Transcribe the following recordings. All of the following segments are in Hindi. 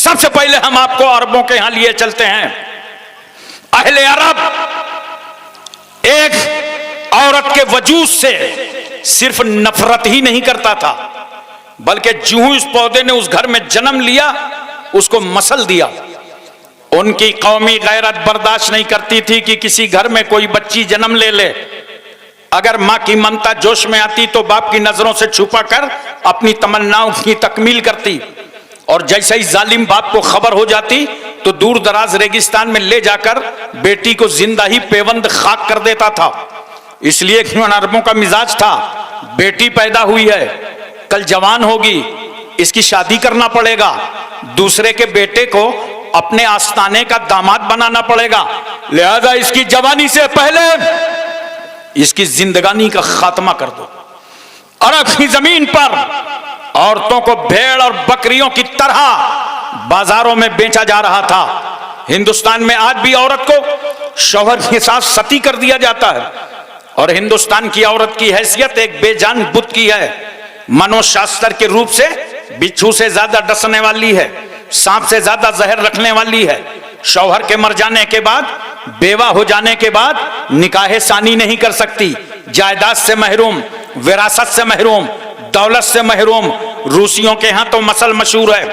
सबसे पहले हम आपको अरबों के यहां लिए चलते हैं। अहले अरब एक औरत के वजूद से सिर्फ नफरत ही नहीं करता था, बल्कि ज्यों उस पौधे ने उस घर में जन्म लिया उसको मसल दिया। उनकी कौमी गैरत बर्दाश्त नहीं करती थी कि किसी घर में कोई बच्ची जन्म ले ले। अगर मां की ममता जोश में आती तो बाप की नजरों से छुपा कर अपनी तमन्नाओं की तकमील करती, और जैसे ही जालिम बाप को खबर हो जाती तो दूर दराज रेगिस्तान में ले जाकर बेटी को जिंदा ही पेवंद खाक कर देता था। इसलिए अरबों का मिजाज था, बेटी पैदा हुई है, कल जवान होगी, इसकी शादी करना पड़ेगा, दूसरे के बेटे को अपने आस्थाने का दामाद बनाना पड़ेगा, लिहाजा इसकी जवानी से पहले इसकी जिंदगानी का खात्मा कर दो। अरब की जमीन पर औरतों को भेड़ और बकरियों की तरह बाजारों में बेचा जा रहा था। हिंदुस्तान में आज भी औरत को शौहर के साथ सती कर दिया जाता है, और हिंदुस्तान की औरत की हैसियत एक बेजान बुत की है। मनोशास्त्र के रूप से बिच्छू से ज्यादा डसने वाली है, सांप से ज्यादा जहर रखने वाली है। शौहर के मर जाने के बाद, बेवा हो जाने के बाद निकाह सानी नहीं कर सकती, जायदाद से महरूम, विरासत से महरूम, दौलत से महरूम। रूसियों के यहां तो मसल मशहूर है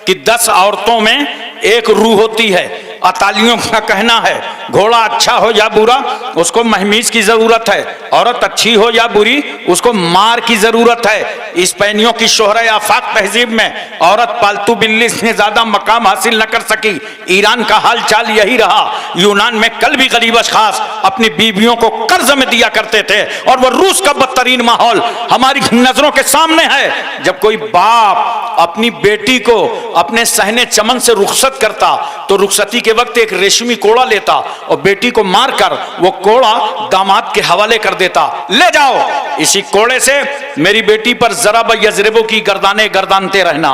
कि 10 औरतों में एक रूह होती है। अतालियों का कहना है घोड़ा अच्छा हो या बुरा उसको महमीज की जरूरत है, औरत अच्छी हो या बुरी उसको मार की जरूरत है। स्पेनियों की शोहरे आफाक तहजीब में औरत पालतू बिल्ली से ज्यादा मकाम हासिल न कर सकी। ईरान का हाल चाल यही रहा। यूनान में कल भी गरीब अशखास अपनी बीवियों को कर्ज में दिया करते थे, और वह रूस का बदतरीन माहौल हमारी नजरों के सामने है। जब कोई बाप अपनी बेटी को अपने सहने चमन से रुखसत करता तो रुखसती के वक्त एक रेशमी कोड़ा लेता और बेटी को मारकर वो कोड़ा दामाद के हवाले कर देता, ले जाओ इसी कोड़े से मेरी बेटी पर जरा यजरेबों की गर्दाने गर्दानते रहना।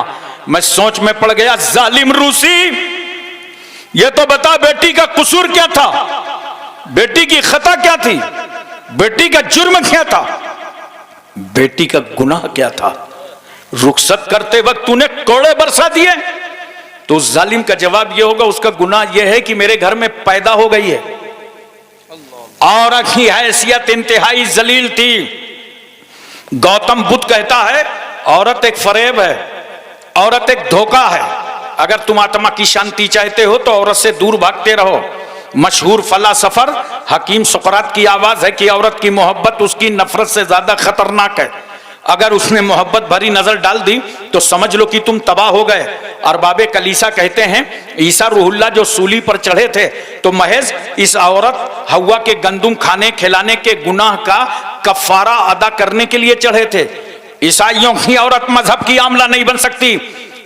मैं सोच में पड़ गया, जालिम रूसी, ये तो बता बेटी का कसूर क्या था, बेटी की खता क्या थी, बेटी का जुर्म क्या था, बेटी का गुनाह क्या था। रुखसत करते वक्त तूने कोड़े बरसा दिए, तो जालिम का जवाब यह होगा उसका गुनाह यह है कि मेरे घर में पैदा हो गई है। औरत की हैसियत इंतहाई जलील थी। गौतम बुद्ध कहता है औरत एक फरेब है, औरत एक धोखा है। अगर तुम आत्मा की शांति चाहते हो तो औरत से दूर भागते रहो। मशहूर फलासफर हकीम सुकरात की आवाज है कि औरत की मोहब्बत उसकी नफरत से ज्यादा खतरनाक है। अगर उसने मोहब्बत भरी नजर डाल दी तो समझ लो कि तुम तबाह हो गए। अरबाबे कलीसा कहते हैं ईसा रूहुल्लाह जो सूली पर चढ़े थे तो महज इस औरत हव्वा के गंदुम खाने खिलाने के गुनाह का कफारा अदा करने के लिए चढ़े थे। ईसाइयों की औरत मजहब की आमला नहीं बन सकती।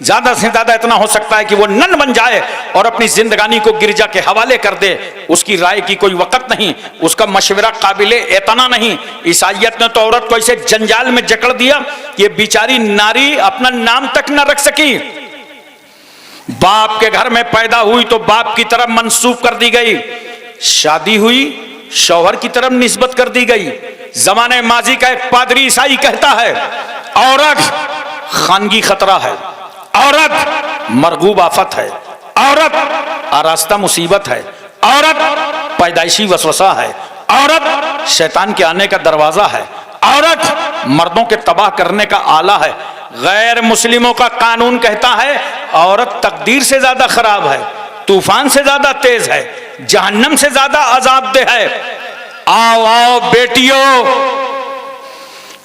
ज्यादा से ज्यादा इतना हो सकता है कि वो नन बन जाए और अपनी जिंदगानी को गिरजा के हवाले कर दे। उसकी राय की कोई वक़्त नहीं, उसका मशवरा काबिले एतना नहीं। ईसाइयत ने तो औरत को ऐसे जंजाल में जकड़ दिया कि ये बेचारी नारी अपना नाम तक न रख सकी। बाप के घर में पैदा हुई तो बाप की तरफ मंसूब कर दी गई, शादी हुई शौहर की तरफ निस्बत कर दी गई। जमाने माजी का एक पादरी ईसाई कहता है औरत खानगी खतरा है, औरत मरगूब आफत है, औरत आरास्ता मुसीबत है, औरत पैदाइशी वसवसा है, औरत शैतान के आने का दरवाजा है, औरत मर्दों के तबाह करने का आला है। गैर मुस्लिमों का कानून कहता है औरत तकदीर से ज्यादा खराब है, तूफान से ज्यादा तेज है, जहन्नम से ज्यादा अजाबदेह है। आओ आओ बेटियों,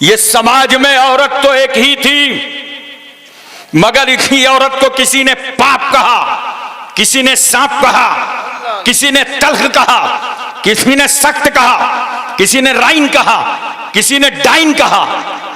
ये समाज में औरत तो एक ही थी, मगर इसी औरत को किसी ने पाप कहा, किसी ने सांप कहा, किसी ने तल्ख कहा, किसी ने सख्त कहा, किसी ने राइन कहा, किसी ने डाइन कहा,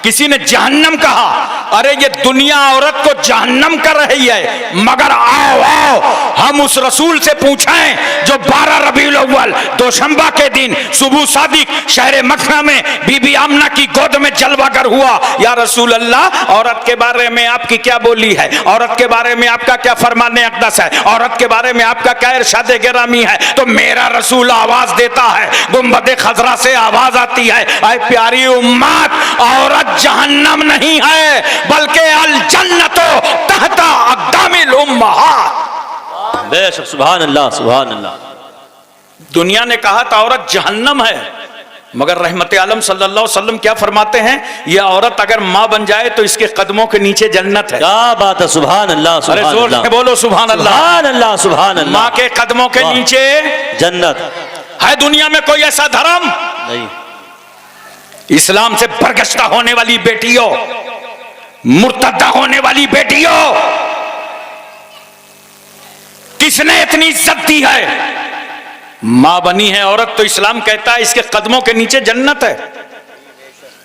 किसी ने जहन्नम कहा। अरे ये दुनिया औरत को जहन्नम कर रही है, मगर आओ आओ हम उस रसूल से पूछें जो 12 रबीउल अव्वल दोशंबा के दिन सुबह सादिक शहर मक्का में बीबी आमना की गोद में जलवागर हुआ। या रसूल अल्लाह, औरत के बारे में आपकी क्या बोली है, औरत के बारे में आपका क्या फरमाने अक़दस है, औरत के बारे में आपका क्या इरशाद गिरामी है। तो मेरा रसूल आवाज देता है, गुंबद खजरा से आवाज आती है, ऐ प्यारी उम्मत, औरत जहन्नम नहीं है बल्कि अल जन्नतो तहता अक़दाम इमामिल उम्महात। बेशक, सुभान अल्लाह, सुभान अल्लाह। दुनिया ने कहा था औरत जहन्नम है, मगर रहमत आलम सल्लल्लाहु अलैहि वसल्लम क्या फरमाते हैं, यह औरत अगर माँ बन जाए तो इसके कदमों के नीचे जन्नत है। क्या बात है, सुभान अल्लाह, अरे जोर से बोलो सुभान अल्लाह, सुभान अल्लाह, सुभान अल्लाह। माँ के कदमों के नीचे जन्नत है। दुनिया में कोई ऐसा धर्म नहीं। इस्लाम से बरगश्ता होने वाली बेटियों, मुर्तदा होने वाली बेटियों, किसने इतनी इज्जत दी है? मां बनी है औरत तो इस्लाम कहता है इसके कदमों के नीचे जन्नत है।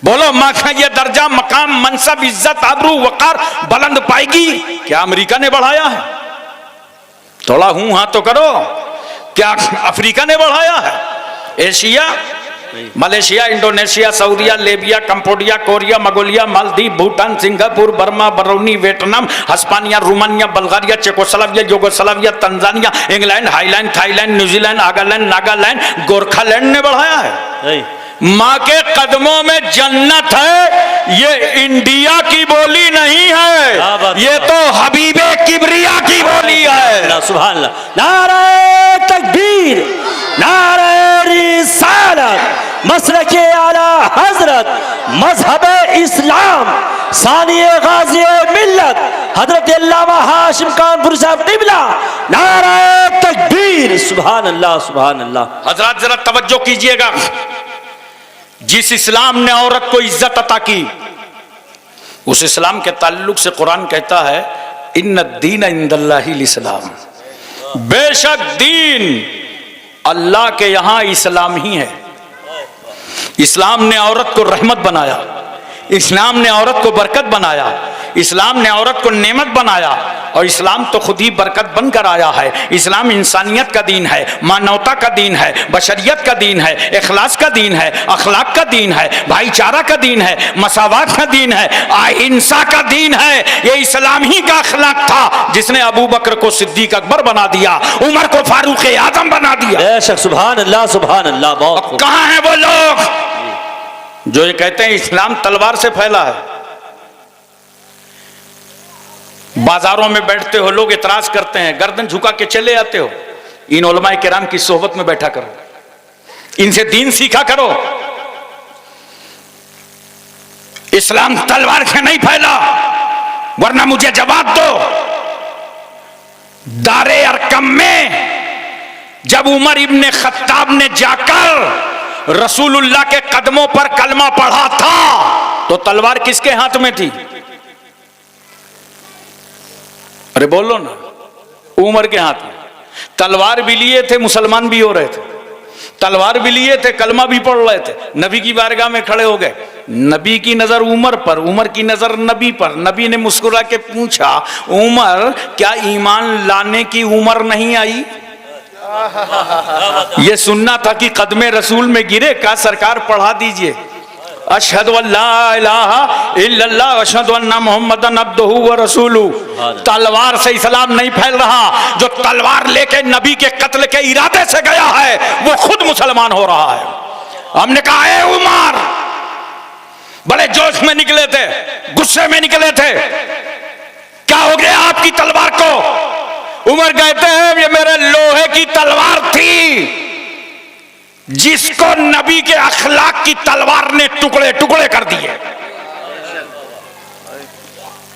बोलो मां का यह दर्जा, मकाम, मनसब, इज्जत, आबरू, वकार बुलंद पाएगी। क्या अमेरिका ने बढ़ाया है? थोड़ा हूं हां तो करो। क्या अफ्रीका ने बढ़ाया है? एशिया, मलेशिया, इंडोनेशिया, सऊदिया, Libya, Cambodia, Korea, Mongolia, Maldives, Bhutan, Singapore, Burma, Barauni, Vietnam, Hispania, Romania, Bulgaria, Czechoslovakia, Yugoslavia, Tanzania, England, Highland, Thailand, New Zealand, Nagaland, Nagaland, Gorkhaland ने बढ़ाया है। मां के कदमों में जन्नत है। ये इंडिया की बोली नहीं है, ये तो हबीबे किबरिया की बोली है। सुभान अल्लाह। नारे तकबीर, नारे रिसालत, मसलके आला हजरत, मजहब इस्लाम, सानिए गाज़ी मिल्लत, हजरत अल्लामा हाशिम कानपुरी साहब किबला, नारे तकबीर, सुभान अल्लाह, सुभान अल्लाह। हजरत जरा तवज्जो कीजिएगा, जिस इस्लाम ने औरत को इज्जत अता की, उस इस्लाम के ताल्लुक से कुरान कहता है इन्न दीन इंदल्लाहिल इस्लाम, बेशक दीन अल्लाह के यहां इस्लाम ही है। इस्लाम ने औरत को रहमत बनाया, इस्लाम ने औरत को बरकत बनाया, इस्लाम ने औरत को नेमत बनाया, और इस्लाम तो खुद ही बरकत बनकर आया है। इस्लाम इंसानियत का दीन है, मानवता का दीन है, बशरियत का दीन है, इखलास का दीन है, अखलाक का दीन है, भाईचारा का दीन है, मसावात का दीन है, अहिंसा का दीन है। ये इस्लाम ही का अखलाक था जिसने अबू बकर को सिद्दीक अकबर बना दिया, उमर को फारूक आजम बना दिया। बेशक, सुभान अल्लाह, सुभान अल्लाह। बहुत कहां है वो लोग जो ये कहते हैं इस्लाम तलवार से फैला है? बाजारों में बैठते हो, लोग इतराज करते हैं, गर्दन झुका के चले आते हो। इन उलमाए किराम की सोहबत में बैठा करो, इनसे दीन सीखा करो। इस्लाम तलवार से नहीं फैला, वरना मुझे जवाब दो। दारे अरकम में जब उमर इब्ने खत्ताब ने जाकर रसूलुल्लाह के कदमों पर कलमा पढ़ा था, तो तलवार किसके हाथ में थी? अरे बोलो ना, उमर के हाथ में। तलवार भी लिए थे, मुसलमान भी हो रहे थे, तलवार भी लिए थे, कलमा भी पढ़ रहे थे। नबी की बारगाह में खड़े हो गए, नबी की नजर उमर पर, उमर की नजर नबी पर। नबी ने मुस्कुरा के पूछा, उमर क्या ईमान लाने की उम्र नहीं आई? ये सुनना था कि कदमे रसूल में गिरे, का सरकार पढ़ा दीजिए, अशहदु अल्ला इलाहा इल्लल्लाह अशहदु अन्ना मुहम्मदन अब्दुहु व रसूलुहु। तलवार से इस्लाम नहीं फैल रहा, जो तलवार लेके नबी के कत्ल के इरादे से गया है वो खुद मुसलमान हो रहा है। हमने कहा ए उमर, बड़े जोश में निकले थे, गुस्से में निकले थे, क्या हो गया आपकी तलवार को? उमर कहते हैं ये मेरे लोहे की तलवार थी जिसको नबी के अखलाक की तलवार ने टुकड़े टुकड़े कर दिए।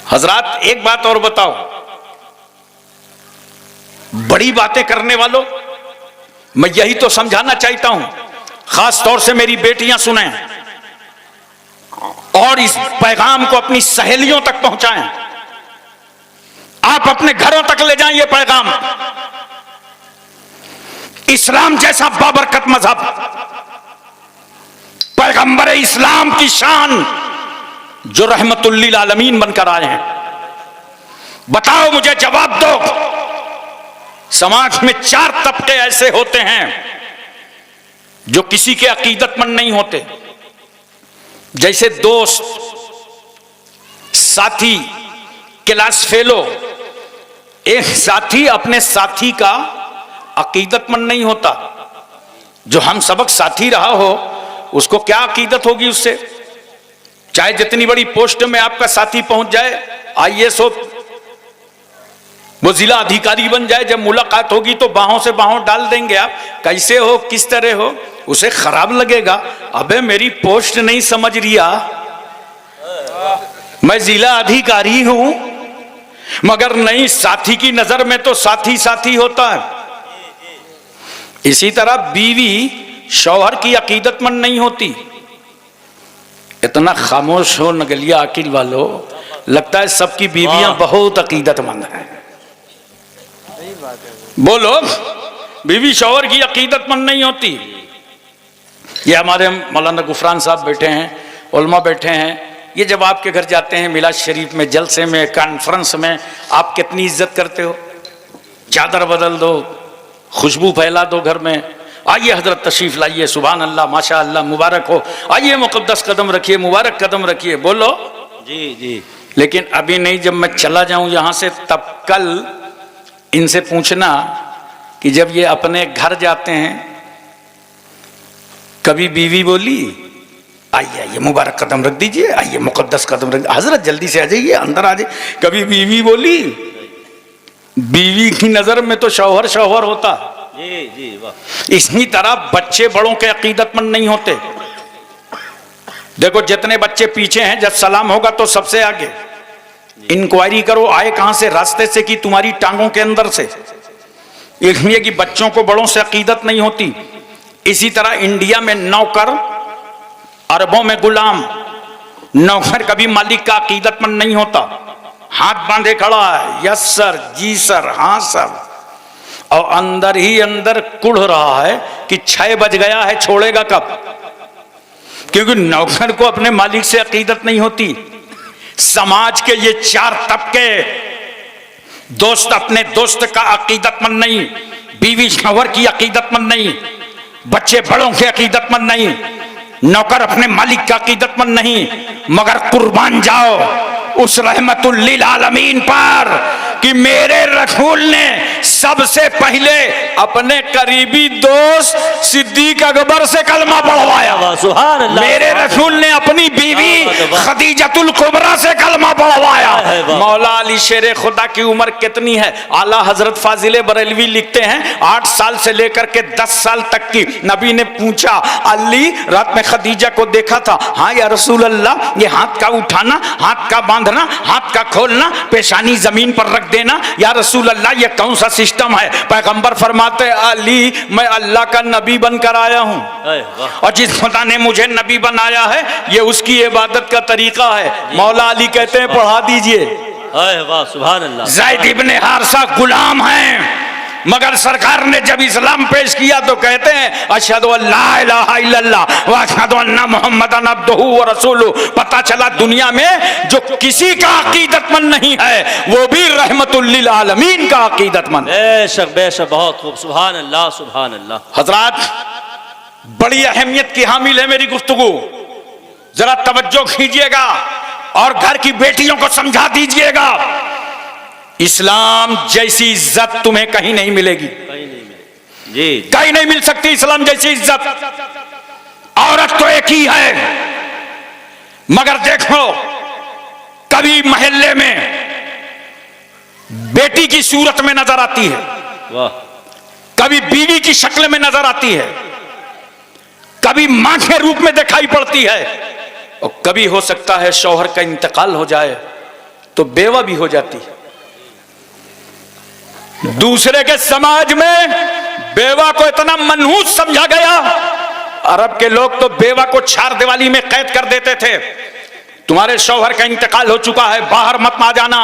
हजरात एक बात और बताओ, बड़ी बातें करने वालों, मैं यही तो समझाना चाहता हूं, खास तौर से मेरी बेटियां सुने और इस पैगाम को अपनी सहेलियों तक पहुंचाएं। आप अपने घरों तक ले जाएं ये पैगाम। इस्लाम जैसा बाबरकत मजहब, पैगंबर इस्लाम की शान, जो रहमतुल लिल आलमीन बनकर आए हैं, बताओ मुझे, जवाब दो। समाज में 4 तबके ऐसे होते हैं जो किसी के अकीदतमंद नहीं होते, जैसे दोस्त, साथी, क्लास फेलो। एक साथी अपने साथी का अकीदतमंद नहीं होता। जो हम सबक साथी रहा हो उसको क्या अकीदत होगी उससे? चाहे जितनी बड़ी पोस्ट में आपका साथी पहुंच जाए, आईएएस हो, वो जिला अधिकारी बन जाए, जब मुलाकात होगी तो बाहों से बाहों डाल देंगे, आप कैसे हो, किस तरह हो, उसे खराब लगेगा। अबे मेरी पोस्ट नहीं समझ रिया, मैं जिला अधिकारी हूं। मगर नहीं, साथी की नजर में तो साथी साथी होता है। इसी तरह बीवी शौहर की अकीदतमंद नहीं होती। इतना खामोश हो नगलिया अकील वालों, लगता है सबकी बीवियां बहुत अकीदतमंद हैं। बोलो, बीवी शौहर की अकीदतमंद नहीं होती। ये हमारे मौलाना गुफरान साहब बैठे हैं, उलमा बैठे हैं, ये जब आपके घर जाते हैं मिलाद शरीफ में, जलसे में, कॉन्फ्रेंस में, आप कितनी इज्जत करते हो। चादर बदल दो, खुशबू फैला दो घर में, आइए हजरत तशरीफ लाइए, सुभान अल्लाह, माशा अल्लाह, मुबारक हो, आइए मुकद्दस कदम रखिए, मुबारक कदम रखिए, बोलो जी जी। लेकिन अभी नहीं, जब मैं चला जाऊं यहां से, तब कल इनसे पूछना कि जब ये अपने घर जाते हैं, कभी बीवी बोली आइए आइए मुबारक कदम रख दीजिए, आइए मुकद्दस कदम रख, हजरत जल्दी से आ जाइए, अंदर आ जाइए, कभी बीवी बोली? बीवी की नजर में तो शौहर शौहर होता। जी जी वाह। इसी तरह बच्चे बड़ों के अकीदतमंद नहीं होते। देखो जितने बच्चे पीछे हैं, जब सलाम होगा तो सबसे आगे इंक्वायरी करो, आए कहां से, रास्ते से कि तुम्हारी टांगों के अंदर से। इसलिए कि बच्चों को बड़ों से अकीदत नहीं होती। इसी तरह इंडिया में नौकर, अरबों में गुलाम। नौकर कभी मालिक का अकीदतमंद नहीं होता, हाथ बांधे खड़ा है, यस सर, जी सर, हाँ सर, और अंदर ही अंदर कुढ़ रहा है कि 6 बज गया है, छोड़ेगा कब। क्योंकि नौकर को अपने मालिक से अकीदत नहीं होती। समाज के ये 4 तबके, दोस्त अपने दोस्त का अकीदतमंद नहीं, बीवी शौहर की अकीदतमंद नहीं, बच्चे बड़ों के अकीदतमंद नहीं, नौकर अपने मालिक का अकीदतमंद नहीं। मगर कुर्बान जाओ उस रहमतुल लिल आलमीन पर कि मेरे रसूल ने सबसे पहले अपने करीबी दोस्त सिद्दीक अकबर से कलमा पढ़वाया। सुभान अल्लाह। मेरे रसूल ने अपनी बीवी खदीजतुल कुबरा से कलमा पढ़वाया। मौला अली शेर खुदा की उम्र कितनी है? आला हजरत फाजिले बरेलवी लिखते हैं 8 साल से लेकर के 10 साल तक की। नबी ने पूछा, अली रात में खदीजा को देखा था? हाँ या रसूल अल्लाह, ये हाथ का उठाना, हाथ का बांधना, हाथ का खोलना, पेशानी जमीन पर रख देना, या रसूल अल्लाह ये कौन सा सिस्टम है? पैगंबर फरमाते, अली मैं अल्लाह का नबी बनकर आया हूं, और जिस खुदा ने मुझे नबी बनाया है ये उसकी इबादत का तरीका है। मौला अली कहते हैं पढ़ा दीजिए। वाह सुभान अल्लाह। ज़ैद इब्ने हारिसा गुलाम हैं, मगर सरकार ने जब इस्लाम पेश किया तो कहते हैं अशहदु अल्ला इलाहा इल्लल्लाह व अशहदु अन्ना मुहम्मदन अब्दुहु व रसूलुहु। पता चला दुनिया में जो किसी का अकीदतमंद नहीं है वो भी रहमतुल लिल आलमीन का अकीदतमंद। बेशक बेशक, बहुत खूब, सुभान अल्लाह सुभान अल्लाह। हजरात बड़ी अहमियत की हामिल है मेरी गुफ्तगू, जरा तवज्जो कीजिएगा और घर की बेटियों को समझा दीजिएगा। इस्लाम जैसी इज्जत तुम्हें कहीं नहीं मिलेगी, कहीं नहीं मिलेगी जी, कहीं नहीं मिल सकती इस्लाम जैसी इज्जत। औरत तो एक ही है, मगर देखो कभी मोहल्ले में बेटी की सूरत में नजर आती है, वाह, कभी बीवी की शक्ल में नजर आती है, कभी मां के रूप में दिखाई पड़ती है, और कभी हो सकता है शौहर का इंतकाल हो जाए तो बेवा भी हो जाती है। दूसरे के समाज में बेवा को इतना मनहूस समझा गया, अरब के लोग तो बेवा को 4 दीवारी में कैद कर देते थे। तुम्हारे शौहर का इंतकाल हो चुका है, बाहर मत आ जाना।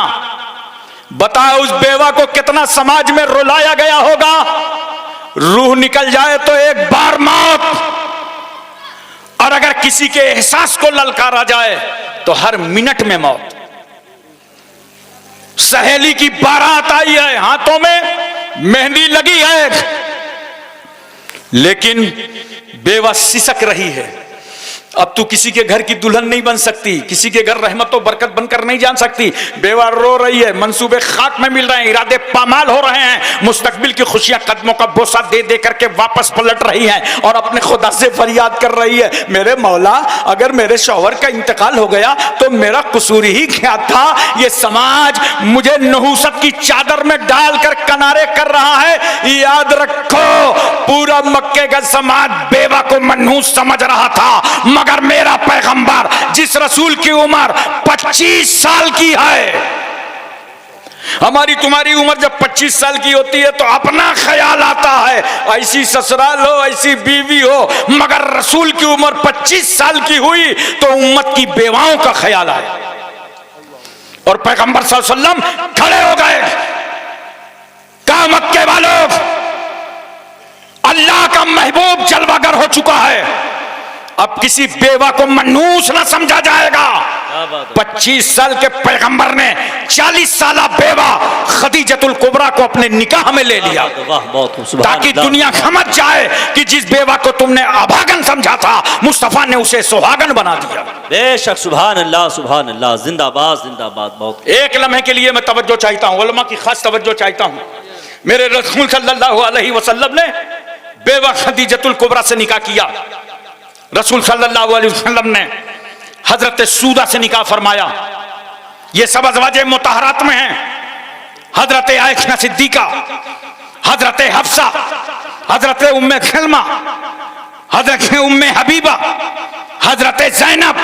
बताओ उस बेवा को कितना समाज में रुलाया गया होगा। रूह निकल जाए तो एक बार मौत, और अगर किसी के एहसास को ललकारा जाए तो हर मिनट में मौत। सहेली की बारात आई है, हाथों में मेहंदी लगी है, लेकिन बेवा सिसक रही है, अब तू किसी के घर की दुल्हन नहीं बन सकती, किसी के घर रहमत और बरकत बनकर नहीं जान सकती। बेवा रो रही है, मंसूबे खाक में मिल रहे हैं, इरादे पामाल हो रहे हैं, मुस्तकबिल की खुशियां कदमों का बोसा दे दे करके वापस पलट रही हैं और अपने खुदा से फरियाद कर रही है, मेरे मौला अगर मेरे शौहर का इंतकाल हो गया तो मेरा कसूर ही क्या था? ये समाज मुझे नहूसत की चादर में डालकर किनारे कर रहा है। याद रखो, पूरा मक्के का समाज बेवा को मनहूस समझ रहा था, मगर मेरा पैगंबर जिस रसूल की उम्र 25 साल की है, हमारी तुम्हारी उम्र जब 25 साल की होती है तो अपना ख्याल आता है, ऐसी ससुराल हो, ऐसी बीवी हो, मगर रसूल की उम्र 25 साल की हुई तो उम्मत की बेवाओं का ख्याल आया और पैगंबर सल्लल्लाहु अलैहि वसल्लम खड़े हो गए। कहा, मक्के वालों, अल्लाह का महबूब जलवागर हो चुका है, अब किसी बेवा को मनूस ना समझा जाएगा। 25 साल के पैगंबर ने 40 साल बेवा खदीजतुल कुबरा को अपने निकाह में ले लिया, ताकि दुनिया समझ जाए कि जिस बेवा को तुमने अभागन समझा था, मुस्तफा ने उसे सुहागन बना दिया। बेशक, सुभान अल्लाह, जिंदाबाद जिंदाबाद। बहुत एक लम्हे के लिए मैं तवज्जो चाहता हूं, उलमा की खास तवज्जो चाहता हूं। मेरे रसूल सल्लल्लाहु अलैहि वसल्लम ने बेवा खदीजतुल कुबरा से निकाह किया। रसूल सल्लल्लाहु अलैहि वसल्लम ने हजरत सूदा से निकाह फरमाया। ये सब अज़वाजे मुतहरात में हैं। हजरत आयशा सिद्दीका, हजरत हफ्सा, हजरत उम्मे सलमा, हजरत उम्मे हबीबा, हजरत ज़ैनब,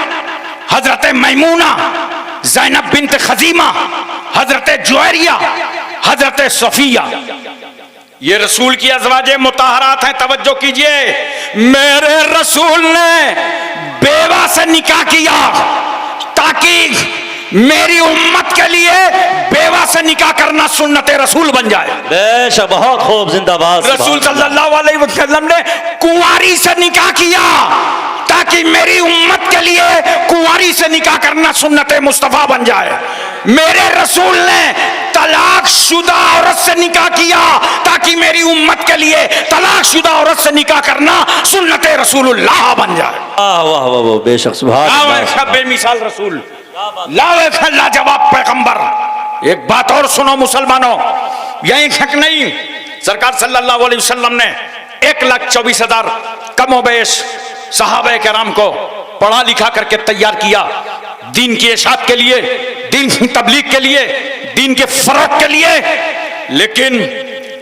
हजरत मैमूना, ज़ैनब बिन्त खजीमा, हजरत जुवैरिया, हजरत सफिया, ये रसूल की अज़वाजे मुताहरात हैं। तवज्जो कीजिए, मेरे रसूल ने बेवा से निकाह किया ताकि मेरी उम्मत के लिए बेवा से निकाह करना सुन्नत रसूल बन जाए। बेशक, बहुत खूब, जिंदाबाद। रसूल सल्लल्लाहु अलैहि वसल्लम ने कुंवारी से निकाह किया ताकि मेरी उम्मत के लिए कुंवारी से निकाह करना सुन्नत मुस्तफा बन जाए। मेरे रसूल ने तलाक शुदा औरत से निकाह किया ताकि मेरी उम्मत के लिए तलाक शुदा औरत से निकाह करना सुन्नत रसूलुल्लाह बन जाए। वाह वाह वाह, बेशक, सुभान अल्लाह, बेमिसाल रसूल, लाजवाब पैगंबर। एक बात और सुनो मुसलमानों, यही शक नहीं, सरकार सल्लल्लाहु अलैहि वसल्लम ने 1,24,000 कमोबेश सहाबा किराम को पढ़ा लिखा करके तैयार किया दीन की इशाअत के लिए, दीन की तबलीग के लिए, दीन के फरोग के लिए। लेकिन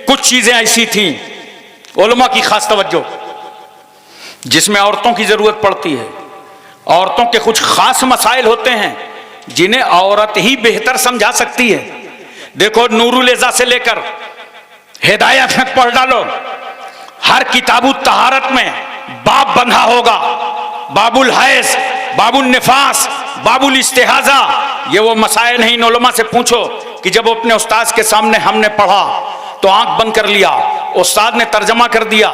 कुछ चीजें ऐसी थी, उलमा की खास तवज्जो, जिसमें औरतों की जरूरत पड़ती है। औरतों के कुछ खास मसाइल होते हैं जिन्हें औरत ही बेहतर समझा सकती है। देखो, नूरुल इज़्ज़ा से लेकर हिदायत तक पढ़ डालो, हर किताबु तहारत में बाब बंधा होगा, बाबुल हैज, बाबुल निफास, बाबुल इस्तिहाजा। ये वो मसाइल नहीं, इन उलमा से पूछो कि जब अपने उस्ताद के सामने हमने पढ़ा तो आंख बंद कर लिया, उस्ताद ने तर्जमा कर दिया,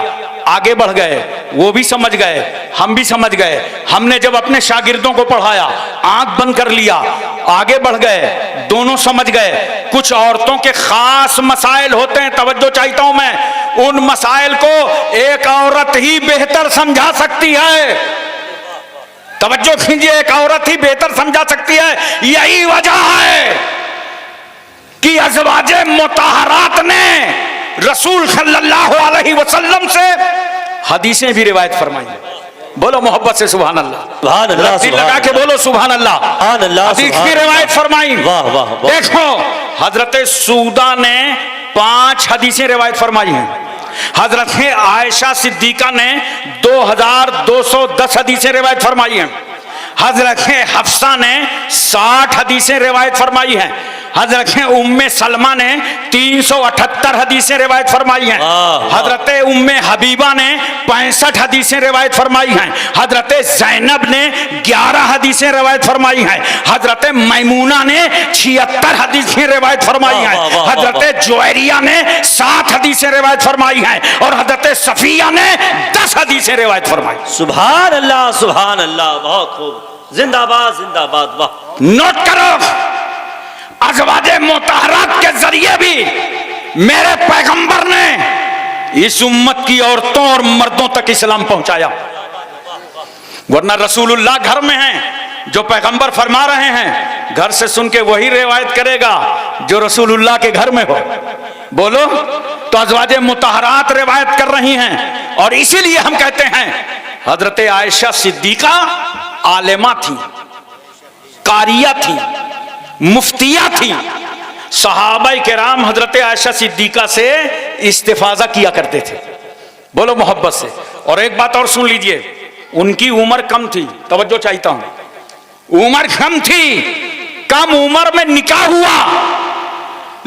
आगे बढ़ गए, वो भी समझ गए, हम भी समझ गए। हमने जब अपने शागिर्दों को पढ़ाया, आंख बंद कर लिया, आगे बढ़ गए, दोनों समझ गए। कुछ औरतों के खास मसाइल होते हैं, तवज्जो चाहता हूं मैं, उन मसाइल को एक औरत ही बेहतर समझा सकती है। तवज्जो कीजिए, एक औरत ही बेहतर समझा सकती है। यही वजह है कि अज़वाजे मुताहरात ने रसूल सल्लल्लाहु अलैहि वसल्लम से हदीसें भी रिवायत फरमाई। बोलो मोहब्बत से सुभान अल्लाह, सुभान अल्लाह, दिल लगा के बोलो सुभान अल्लाह। हदीस की रिवायत फरमाई। वाह वाह, देखो, हजरत सूदा ने 5 हदीसें रिवायत फरमाई हैं। हजरत आयशा सिद्दीका ने 2210 हदीसें रिवायत फरमाई हैं। हजरत हफ्सा ने 60 हदीसें रिवायत फरमाई हैं। हजरत उम्मे सलमा ने 378 हदीसें रिवायत फरमाई हैं। हजरत उम्मे हबीबा ने 65 हदीसें रिवायत फरमाई हैं। हजरत ज़ैनब ने 11 हदीसें रिवायत फरमाई हैं। हजरत मैमूना ने 76 हदीसें रिवायत फरमाई हैं। हजरत जुवैरिया ने 7 हदीसें रिवायत फरमाई हैं और हजरत सफिया ने 10 हदीसें रिवायत फरमाई। सुभान अल्लाह, सुभान अल्लाह, बहुत खूब, जिंदाबाद जिंदाबाद। वाह, नोट करो, अज़वाजे मुताहरात के जरिए भी मेरे पैगंबर ने इस उम्मत की औरतों और मर्दों तक इस्लाम पहुंचाया। वरना रसूलुल्लाह घर में हैं, जो पैगंबर फरमा रहे हैं, घर से सुन के वही रिवायत करेगा जो रसूलुल्लाह के घर में हो। बोलो, तो अज़वाजे मुतहरात रिवायत कर रही हैं। और इसीलिए हम कहते हैं हजरत आयशा सिद्दीका आलिमा थी, कारिया थी, मुफ्तिया थी। सहाबाए किराम हजरत आयशा सिद्दीका से इस्तिफाजा किया करते थे। बोलो मोहब्बत से। और एक बात और सुन लीजिए, उनकी उम्र कम थी, तवज्जो चाहता हूं, उम्र कम थी, कम उम्र में निकाह हुआ,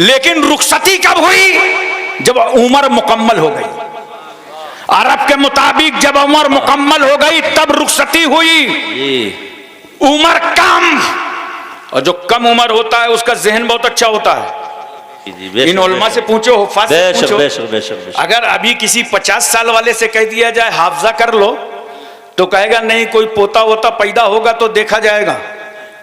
लेकिन रुखसती कब हुई? जब उम्र मुकम्मल हो गई। अरब के मुताबिक जब उम्र मुकम्मल हो गई तब रुखसती हुई। उम्र कम, और जो कम उम्र होता है उसका जहन बहुत अच्छा होता है। इन उलमा से पूछो, हुफ़ाज़ से पूछो। बेशक। अगर अभी किसी 50 साल वाले से कह दिया जाए हाफजा कर लो, तो कहेगा नहीं, कोई पोता वोता पैदा होगा तो देखा जाएगा।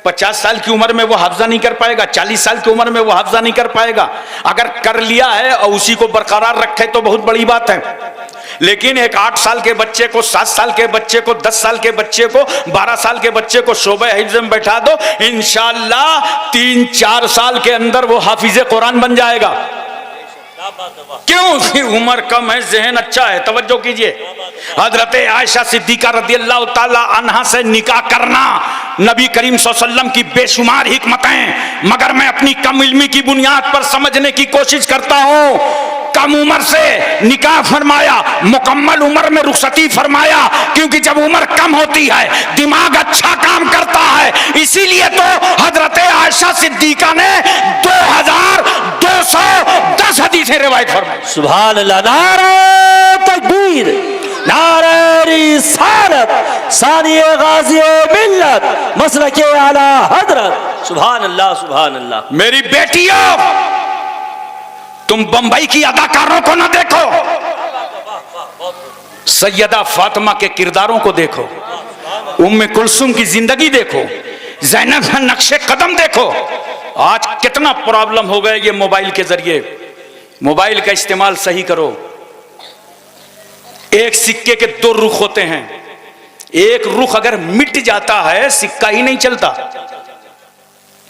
50 साल की उम्र में वो हाफजा नहीं कर पाएगा, 40 साल की उम्र में वो हाफजा नहीं कर पाएगा। अगर कर लिया है और उसी को बरकरार रखे तो बहुत बड़ी बात है। लेकिन एक 8 साल के बच्चे को, 7 साल के बच्चे को, 10 साल के बच्चे को, 12 साल के बच्चे को शोबे हिफ्ज़ में बैठा दो, इंशाअल्लाह 3-4 साल के अंदर वो हाफिज़े कुरान बन जाएगा। क्यों? कि उम्र कम है, जहन अच्छा है। तवज्जो कीजिए, हजरत आयशा सिद्दीका रदियल्लाहु ताला अन्हा से निकाह करना नबी करीम सल्लल्लाहु अलैहि वसल्लम की बेशुमार हिकमतें, मगर मैं अपनी कम इल्मी की बुनियाद पर समझने की कोशिश करता हूं। कम उम्र से निकाह फरमाया, मुकम्मल उम्र में रुखसती फरमाया, क्योंकि जब उम्र कम होती है दिमाग अच्छा काम करता है। इसीलिए तो हजरत आयशा सिद्दीका ने 2210 हदीसें रिवायत फरमाई। सुभान अल्लाह। नारे तकबीर, नारे रिसालत, सानिए गाज़ी मिल्लत, मसलके आला हजरत। सुभान अल्लाह, सुभान अल्लाह। मेरी बेटियों, तुम बंबई की अदाकारों को ना देखो, सैयदा फातिमा के किरदारों को देखो, उम्मे कुलसुम की जिंदगी देखो, ज़ैनब का नक्शे कदम देखो। आज कितना प्रॉब्लम हो गया ये मोबाइल के जरिए। मोबाइल का इस्तेमाल सही करो। एक सिक्के के 2 रुख होते हैं, एक रुख अगर मिट जाता है सिक्का ही नहीं चलता,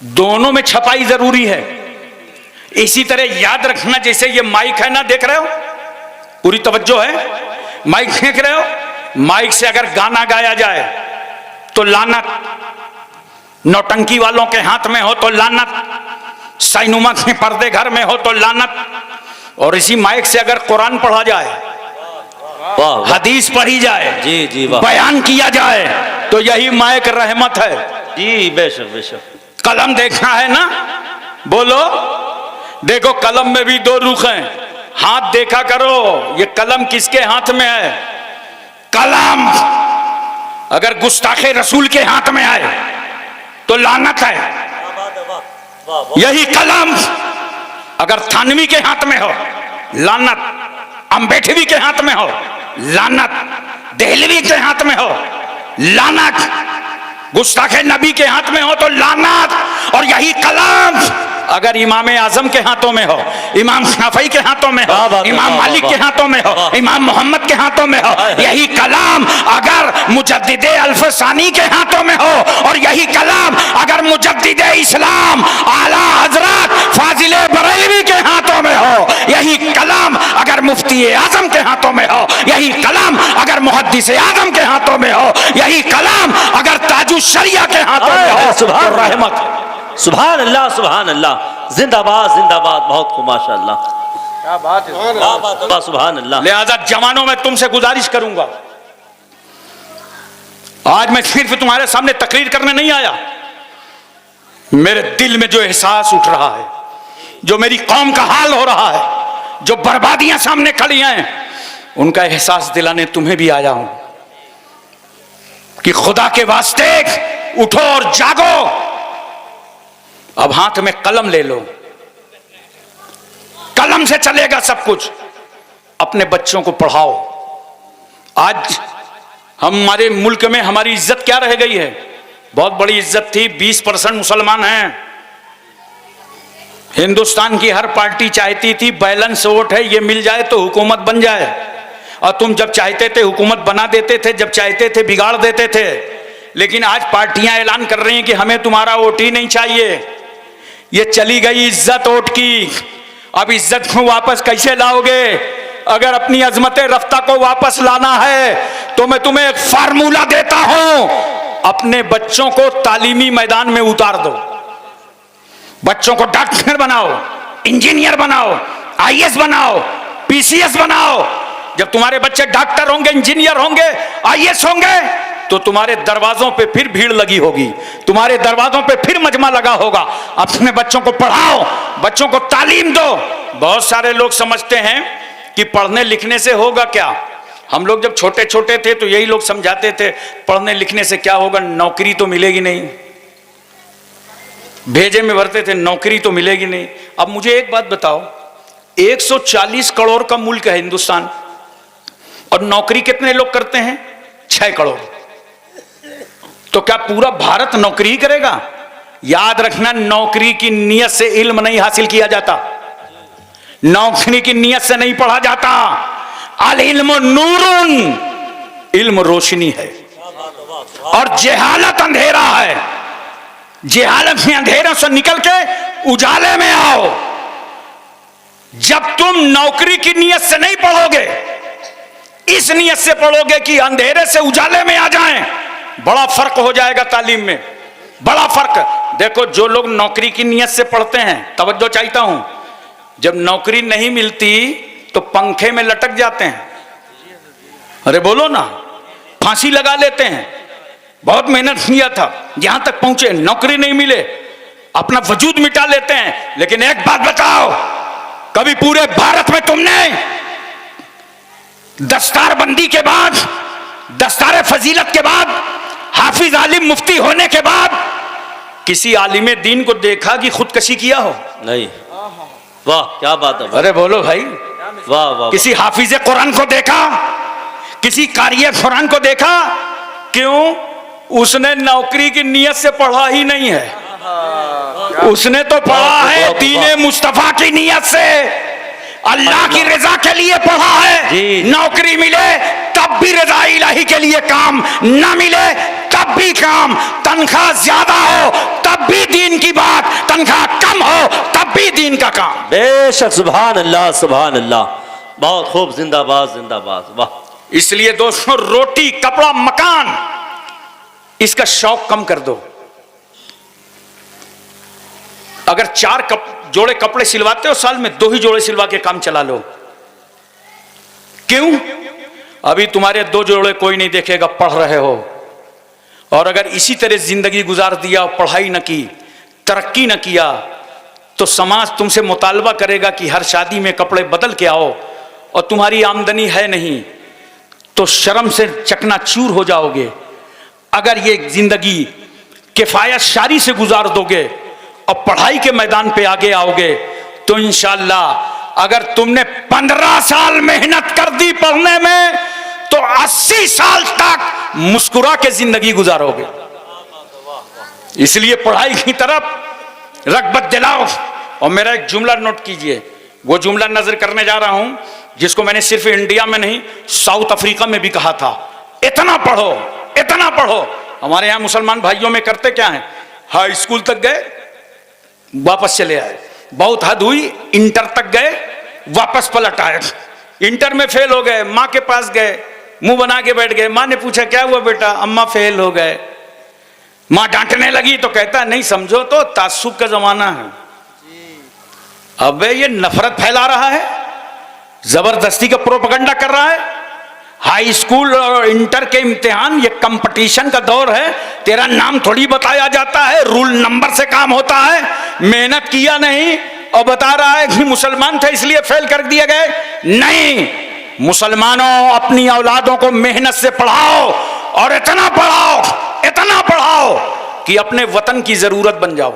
दोनों में छपाई जरूरी है। इसी तरह याद रखना, जैसे ये माइक है ना, देख रहे हो, पूरी तवज्जो है, माइक देख रहे हो, माइक से अगर गाना गाया जाए तो लानत, नौटंकी वालों के हाथ में हो तो लानत, साइनुमा के पर्दे घर में हो तो लानत, और इसी माइक से अगर कुरान पढ़ा जाए, हदीस पढ़ी जाए, जी जी, बयान किया जाए, तो यही माइक रहमत है। जी बेशक बेशक। कलम देखना है ना, बोलो, देखो कलम में भी 2 रुख हैं, हाथ देखा करो, ये कलम किसके हाथ में है। कलम अगर गुस्ताखे रसूल के हाथ में आए तो लानत है। यही कलम अगर थानवी के हाथ में हो लानत, अम्बेडवी के हाथ में हो लानत, देहलवी के हाथ में हो लानत, गुस्ताखे नबी के हाथ में हो तो लानत। और यही कलम अगर इमाम आजम के हाथों में हो, इमाम शाफई के हाथों में हो, इमाम मालिक के हाथों में हो, इमाम मोहम्मद के हाथों में हो, यही कलाम अगर मुजद्दिदे अल्फसानी के हाथों में हो, और यही कलाम अगर मुजद्दिदे इस्लाम आला हजरत फाजिले बरेलवी के हाथों में हो, यही कलाम अगर मुफ्ती आजम के हाथों में हो, यही कलाम अगर मुहद्दिस आजम के हाथों में हो, यही कलाम अगर ताजुश शरिया के हाथों में हो, सुभान रहमत। सुभान अल्लाह, सुभान अल्लाह। जिंदाबाद जिंदाबाद। बहुत खूब, माशाअल्लाह, क्या बात है, सुभान अल्लाह। लिहाजा जवानों में तुमसे गुजारिश करूंगा, आज मैं सिर्फ तुम्हारे सामने तकरीर करने नहीं आया, मेरे दिल में जो एहसास उठ रहा है, जो मेरी कौम का हाल हो रहा है, जो बर्बादियां सामने खड़ी हैं, उनका एहसास दिलाने तुम्हें भी आया हूं कि खुदा के वास्ते उठो और जागो। अब हाथ में कलम ले लो, कलम से चलेगा सब कुछ। अपने बच्चों को पढ़ाओ। आज हमारे मुल्क में हमारी इज्जत क्या रह गई है? बहुत बड़ी इज्जत थी, 20% मुसलमान हैं। हिंदुस्तान की हर पार्टी चाहती थी बैलेंस वोट है, ये मिल जाए तो हुकूमत बन जाए, और तुम जब चाहते थे हुकूमत बना देते थे, जब चाहते थे बिगाड़ देते थे। लेकिन आज पार्टियां ऐलान कर रही हैं कि हमें तुम्हारा वोट ही नहीं चाहिए। ये चली गई इज्जत वोट की। अब इज्जत को वापस कैसे लाओगे? अगर अपनी अजमत रफ्ता को वापस लाना है तो मैं तुम्हें एक फार्मूला देता हूं। अपने बच्चों को तालीमी मैदान में उतार दो, बच्चों को डॉक्टर बनाओ, इंजीनियर बनाओ, आईएएस बनाओ, पीसीएस बनाओ। जब तुम्हारे बच्चे डॉक्टर होंगे, इंजीनियर होंगे, आईएएस होंगे, तो तुम्हारे दरवाजों पे फिर भीड़ लगी होगी, तुम्हारे दरवाजों पे फिर मजमा लगा होगा। अपने बच्चों को पढ़ाओ, बच्चों को तालीम दो। बहुत सारे लोग समझते हैं कि पढ़ने लिखने से होगा क्या। हम लोग जब छोटे छोटे थे तो यही लोग समझाते थे पढ़ने लिखने से क्या होगा, नौकरी तो मिलेगी नहीं। भेजे में भरते थे नौकरी तो मिलेगी नहीं। अब मुझे एक बात बताओ, 140 करोड़ का मुल्क है हिंदुस्तान, और नौकरी कितने लोग करते हैं? 6 करोड़। तो क्या पूरा भारत नौकरी ही करेगा? याद रखना, नौकरी की नीयत से इल्म नहीं हासिल किया जाता, नौकरी की नीयत से नहीं पढ़ा जाता। अल इल्म नूरुन, इल्म रोशनी है और जेहालत अंधेरा है। जेहालत में अंधेरे से निकल के उजाले में आओ। जब तुम नौकरी की नीयत से नहीं पढ़ोगे, इस नीयत से पढ़ोगे कि अंधेरे से उजाले में आ जाएं, बड़ा फर्क हो जाएगा तालीम में, बड़ा फर्क। देखो, जो लोग नौकरी की नीयत से पढ़ते हैं, तवज्जो चाहता हूं, जब नौकरी नहीं मिलती तो पंखे में लटक जाते हैं। अरे बोलो ना, फांसी लगा लेते हैं। बहुत मेहनत किया था, यहां तक पहुंचे, नौकरी नहीं मिले, अपना वजूद मिटा लेते हैं। लेकिन एक बात बताओ, कभी पूरे भारत में तुमने दस्तारबंदी के बाद, दस्तार फजीलत के बाद, हाफिज आलिम मुफ्ती होने के बाद किसी आलिम दीन को देखा कि खुदकशी किया हो? नहीं। वाह क्या बात है। अरे बोलो भाई, वाह वाह। किसी हाफिज कुरान को देखा, किसी कारी कुरान को देखा? क्यों? उसने नौकरी की नीयत से पढ़ा ही नहीं है, उसने तो पढ़ा है दीने मुस्तफा की नीयत से, अल्लाह की रजा के लिए पढ़ा है। नौकरी मिले तब भी रजा इलाही के लिए काम, ना मिले तब भी काम। तनख्वाह ज्यादा हो तब भी दीन की बात, तनख्वाह कम हो तब भी दीन का काम। बेशक, सुभान अल्लाह सुभान अल्लाह, बहुत खूब, जिंदाबाद जिंदाबाद। वाह। इसलिए दोस्तों, रोटी कपड़ा मकान, इसका शौक कम कर दो। अगर 4 जोड़े कपड़े सिलवाते हो साल में, 2 ही जोड़े सिलवा के काम चला लो। क्यों? अभी तुम्हारे 2 जोड़े कोई नहीं देखेगा, पढ़ रहे हो। और अगर इसी तरह जिंदगी गुजार दिया, पढ़ाई न की, तरक्की न किया, तो समाज तुमसे मुतालबा करेगा कि हर शादी में कपड़े बदल के आओ, और तुम्हारी आमदनी है नहीं तो शर्म से चकनाचूर हो जाओगे। अगर ये जिंदगी किफायत शारी से गुजार दोगे और पढ़ाई के मैदान पे आगे आओगे, तो इंशाअल्लाह अगर तुमने 15 साल मेहनत कर दी पढ़ने में, तो 80 साल तक मुस्कुरा के जिंदगी गुजारोगे। इसलिए पढ़ाई की तरफ रग़बत दिलाओ। और मेरा एक जुमला नोट कीजिए, वो जुमला नजर करने जा रहा हूं जिसको मैंने सिर्फ इंडिया में नहीं, साउथ अफ्रीका में भी कहा था। इतना पढ़ो, इतना पढ़ो। हमारे यहां मुसलमान भाइयों में करते क्या है, हाई स्कूल तक गए, वापस चले आए। बहुत हद हुई, इंटर तक गए, वापस पलट आए। इंटर में फेल हो गए, माँ के पास गए, मुंह बना के बैठ गए। माँ ने पूछा क्या हुआ बेटा? अम्मा फेल हो गए। माँ डांटने लगी तो कहता नहीं समझो तो तासुब का जमाना है। अबे ये नफरत फैला रहा है, जबरदस्ती का प्रोपगंडा कर रहा है। हाई स्कूल और इंटर के इम्तिहान ये कंपटीशन का दौर है, तेरा नाम थोड़ी बताया जाता है, रूल नंबर से काम होता है। मेहनत किया नहीं और बता रहा है कि मुसलमान थे इसलिए फेल कर दिए गए। नहीं, मुसलमानों अपनी औलादों को मेहनत से पढ़ाओ, और इतना पढ़ाओ, इतना पढ़ाओ कि अपने वतन की जरूरत बन जाओ।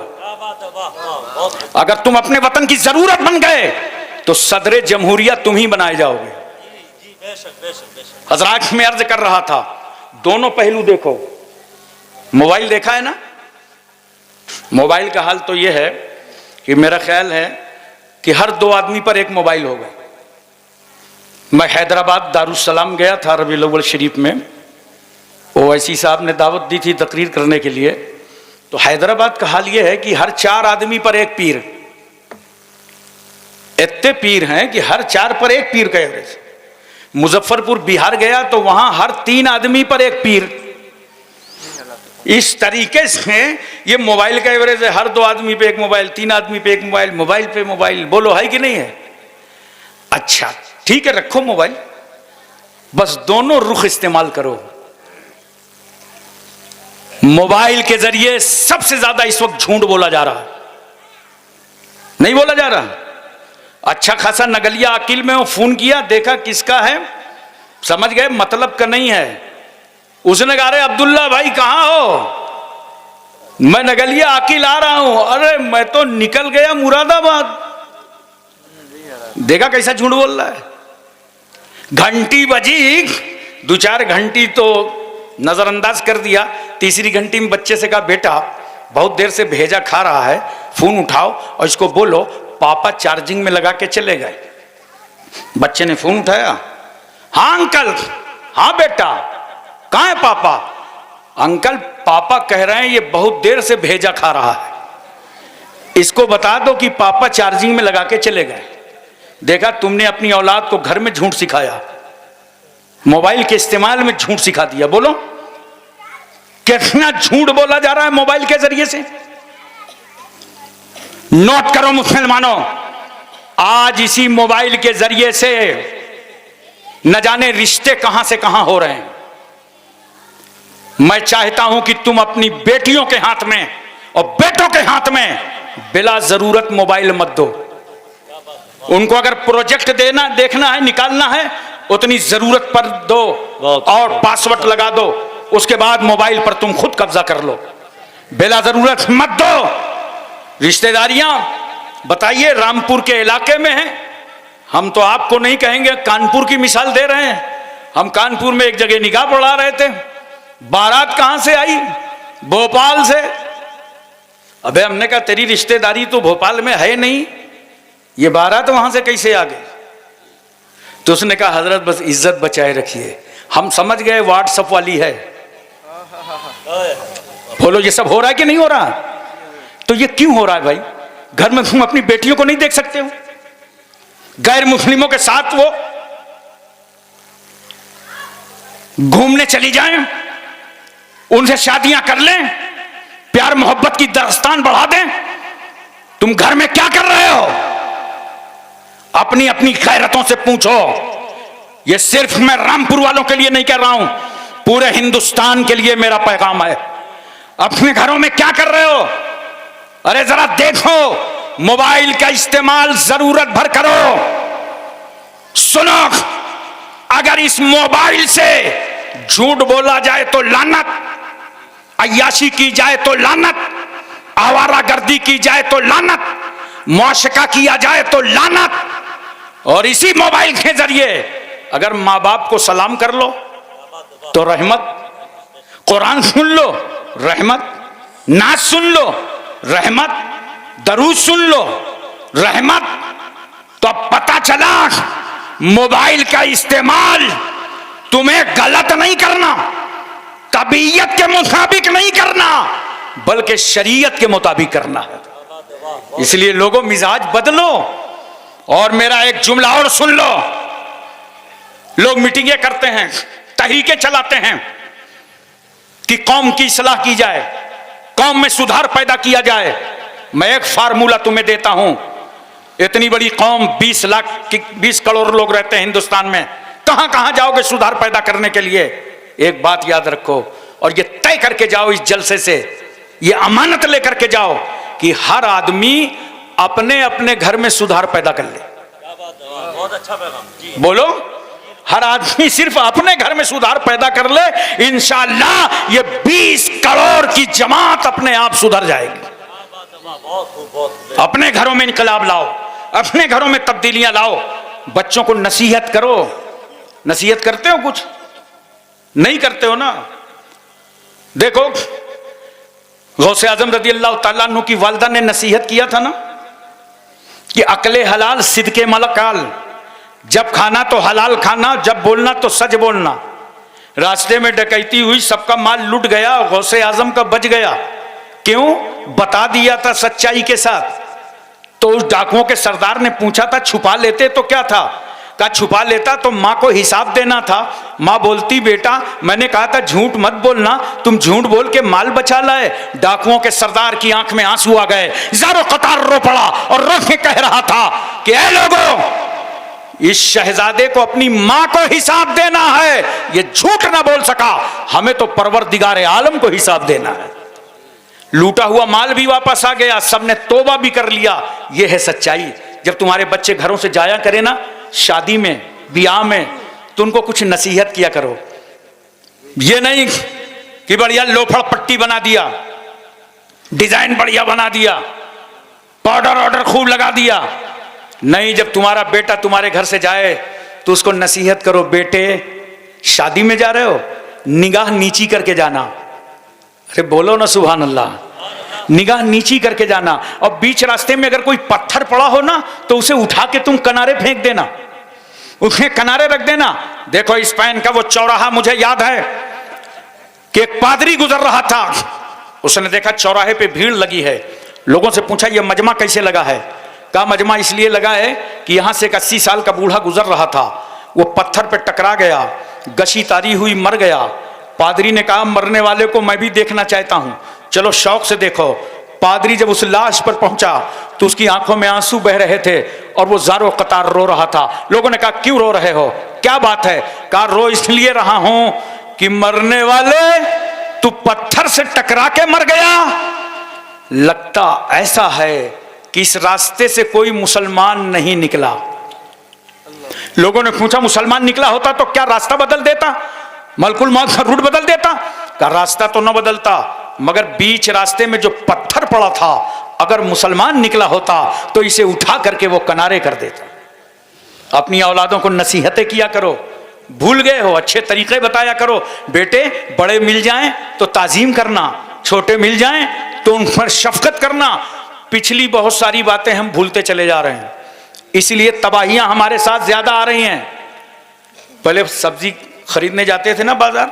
अगर तुम अपने वतन की जरूरत बन गए तो सदरे जमहूरिया तुम ही बनाए जाओगे। हजरात, में अर्ज कर रहा था, दोनों पहलू देखो। मोबाइल देखा है ना? मोबाइल का हाल तो यह है कि मेरा ख्याल है कि हर 2 आदमी पर एक मोबाइल होगा। मैं हैदराबाद दारुस्सलाम गया था रबीउल अव्वल शरीफ में। ओवैसी साहब ने दावत दी थी तकरीर करने के लिए। तो हैदराबाद का हाल ये है कि हर 4 आदमी पर एक पीर, इतने पीर हैं कि हर 4 पर एक पीर का एवरेज। मुजफ्फरपुर बिहार गया तो वहां हर 3 आदमी पर एक पीर। इस तरीके से ये मोबाइल का एवरेज है, हर 2 आदमी पे एक मोबाइल, 3 आदमी पे एक मोबाइल, मोबाइल पे मोबाइल। बोलो है कि नहीं है? अच्छा ठीक है, रखो मोबाइल, बस दोनों रुख इस्तेमाल करो। मोबाइल के जरिए सबसे ज्यादा इस वक्त झूठ बोला जा रहा है, नहीं बोला जा रहा? अच्छा खासा नगलिया अकील में वो फोन किया, देखा किसका है, समझ गए मतलब का नहीं है। उसने कहा अरे अब्दुल्ला भाई कहां हो? मैं नगलिया अकील आ रहा हूं। अरे मैं तो निकल गया मुरादाबाद। देखा कैसा झूठ बोल रहा है। घंटी बजी, 2-4 घंटी तो नजरअंदाज कर दिया। तीसरी घंटी में बच्चे से कहा बेटा बहुत देर से भेजा खा रहा है, फोन उठाओ और इसको बोलो पापा चार्जिंग में लगा के चले गए। बच्चे ने फोन उठाया, हाँ अंकल, हाँ बेटा, कहाँ है पापा? अंकल पापा कह रहे हैं ये बहुत देर से भेजा खा रहा है, इसको बता दो कि पापा चार्जिंग में लगा के चले गए। देखा तुमने अपनी औलाद को घर में झूठ सिखाया, मोबाइल के इस्तेमाल में झूठ सिखा दिया। बोलो कितना झूठ बोला जा रहा है मोबाइल के जरिए से। नोट करो मुसलमानों, आज इसी मोबाइल के जरिए से न जाने रिश्ते कहां से कहां हो रहे हैं। मैं चाहता हूं कि तुम अपनी बेटियों के हाथ में और बेटों के हाथ में बिला जरूरत मोबाइल मत दो। उनको अगर प्रोजेक्ट देना देखना है, निकालना है, उतनी जरूरत पर दो और पासवर्ड लगा दो, उसके बाद मोबाइल पर तुम खुद कब्जा कर लो। बिला जरूरत मत दो। रिश्तेदारियां बताइए रामपुर के इलाके में हैं, हम तो आपको नहीं कहेंगे, कानपुर की मिसाल दे रहे हैं। हम कानपुर में एक जगह निकाह पढ़ा रहे थे, बारात कहां से आई? भोपाल से। अबे हमने कहा तेरी रिश्तेदारी तो भोपाल में है नहीं, ये बारात वहां से कैसे आ गई? तो उसने कहा हजरत बस इज्जत बचाए रखिए, हम समझ गए व्हाट्सएप वाली है। बोलो ये सब हो रहा है कि नहीं हो रहा? तो ये क्यों हो रहा है भाई? घर में तुम अपनी बेटियों को नहीं देख सकते हो? गैर मुस्लिमों के साथ वो घूमने चली जाएं, उनसे शादियां कर लें, प्यार मोहब्बत की दरस्तान बढ़ा दें। तुम घर में क्या कर रहे हो? अपनी अपनी गैरतों से पूछो। ये सिर्फ मैं रामपुर वालों के लिए नहीं कह रहा हूं, पूरे हिंदुस्तान के लिए मेरा पैगाम है। अपने घरों में क्या कर रहे हो? अरे जरा देखो, मोबाइल का इस्तेमाल जरूरत भर करो। सुनो, अगर इस मोबाइल से झूठ बोला जाए तो लानत, अय्याशी की जाए तो लानत, आवारागर्दी की जाए तो लानत, मौशका किया जाए तो लानत, और इसी मोबाइल के जरिए अगर माँ बाप को सलाम कर लो तो रहमत, कुरान सुन लो रहमत, नाच सुन लो रहमत, दरूद सुन लो रहमत। तो अब पता चला मोबाइल का इस्तेमाल तुम्हें गलत नहीं करना, तबीयत के मुताबिक नहीं करना, बल्कि शरीयत के मुताबिक करना है। इसलिए लोगों मिजाज बदलो। और मेरा एक जुमला और सुन लो, लोग मीटिंगें करते हैं, तहरीकें चलाते हैं कि कौम की इस्लाह की जाए, कौम में सुधार पैदा किया जाए। मैं एक फार्मूला तुम्हें देता हूं, इतनी बड़ी कौम 20 करोड़ लोग रहते हैं हिंदुस्तान में, कहां कहां जाओगे सुधार पैदा करने के लिए? एक बात याद रखो और ये तय करके जाओ इस जलसे से, ये अमानत लेकर के जाओ कि हर आदमी अपने अपने घर में सुधार पैदा कर ले। बहुत अच्छा पैगाम। बोलो, हर आदमी सिर्फ अपने घर में सुधार पैदा कर ले, इंशाअल्लाह ये 20 करोड़ की जमात अपने आप सुधर जाएगी। अपने घरों में इनकलाब लाओ, अपने घरों में तब्दीलियां लाओ, बच्चों को नसीहत करो। नसीहत करते हो? कुछ नहीं करते हो ना। देखो गौसे आजम रज़ी अल्लाह तआला अन्हु की वालिदा ने नसीहत किया था ना कि अकले हलाल सिद्के मलकाल, जब खाना तो हलाल खाना, जब बोलना तो सच बोलना। रास्ते में डकैती हुई, सबका माल लूट गया, गौसे आजम का बच गया। क्यों? बता दिया था सच्चाई के साथ। तो उस डाकुओं के सरदार ने पूछा था छुपा लेते तो क्या था? कहा छुपा लेता तो माँ को हिसाब देना था। माँ बोलती बेटा मैंने कहा था झूठ मत बोलना, तुम झूठ बोल के माल बचा लाए। डाकुओं के सरदार की आंख में आंसू आ गए, ज़ारो कतार रो पड़ा और रो के कह रहा था कि ऐ लोगों, इस शहजादे को अपनी माँ को हिसाब देना है, ये झूठ ना बोल सका, हमें तो परवरदिगार आलम को हिसाब देना है। लूटा हुआ माल भी वापस आ गया, सबने तौबा भी कर लिया। यह है सच्चाई। जब तुम्हारे बच्चे घरों से जाया करे ना, शादी में ब्याह में, तो उनको कुछ नसीहत किया करो। ये नहीं कि बढ़िया लोफड़ पट्टी बना दिया, डिजाइन बढ़िया बना दिया, पाउडर ऑर्डर खूब लगा दिया। नहीं, जब तुम्हारा बेटा तुम्हारे घर से जाए तो उसको नसीहत करो, बेटे शादी में जा रहे हो, निगाह नीची करके जाना। अरे बोलो ना सुभान अल्लाह। निगाह नीची करके जाना। और बीच रास्ते में अगर कोई पत्थर पड़ा हो ना, तो उसे उठा के तुम किनारे फेंक देना, उसे किनारे रख देना। देखो स्पेन का वो चौराहा मुझे याद है कि एक पादरी गुजर रहा था, उसने देखा चौराहे पे भीड़ लगी है। लोगों से पूछा ये मजमा कैसे लगा है? कहा मजमा इसलिए लगा है कि यहां से एक 80 साल का बूढ़ा गुजर रहा था, वो पत्थर पे टकरा गया, गशी तारी हुई, मर गया। पादरी ने कहा मरने वाले को मैं भी देखना चाहता हूं, चलो शौक से देखो। पादरी जब उस लाश पर पहुंचा तो उसकी आंखों में आंसू बह रहे थे और वो ज़ारो कतार रो रहा था। लोगों ने कहा क्यों रो रहे हो, क्या बात है? कहा रो इसलिए रहा हूं कि मरने वाले तू पत्थर से टकरा के मर गया। लगता ऐसा है कि इस रास्ते से कोई मुसलमान नहीं निकला। लोगों ने पूछा मुसलमान निकला होता तो क्या रास्ता बदल देता, मलकुल मौत का रूट बदल देता? का रास्ता तो न बदलता, मगर बीच रास्ते में जो पत्थर पड़ा था, अगर मुसलमान निकला होता तो इसे उठा करके वो किनारे कर देता। अपनी औलादों को नसीहतें किया करो, भूल गए हो अच्छे तरीके बताया करो। बेटे बड़े मिल जाएं तो ताजीम करना, छोटे मिल जाएं तो उन पर शफकत करना। पिछली बहुत सारी बातें हम भूलते चले जा रहे हैं, इसलिए तबाहियां हमारे साथ ज्यादा आ रही हैं। पहले सब्जी खरीदने जाते थे ना बाजार,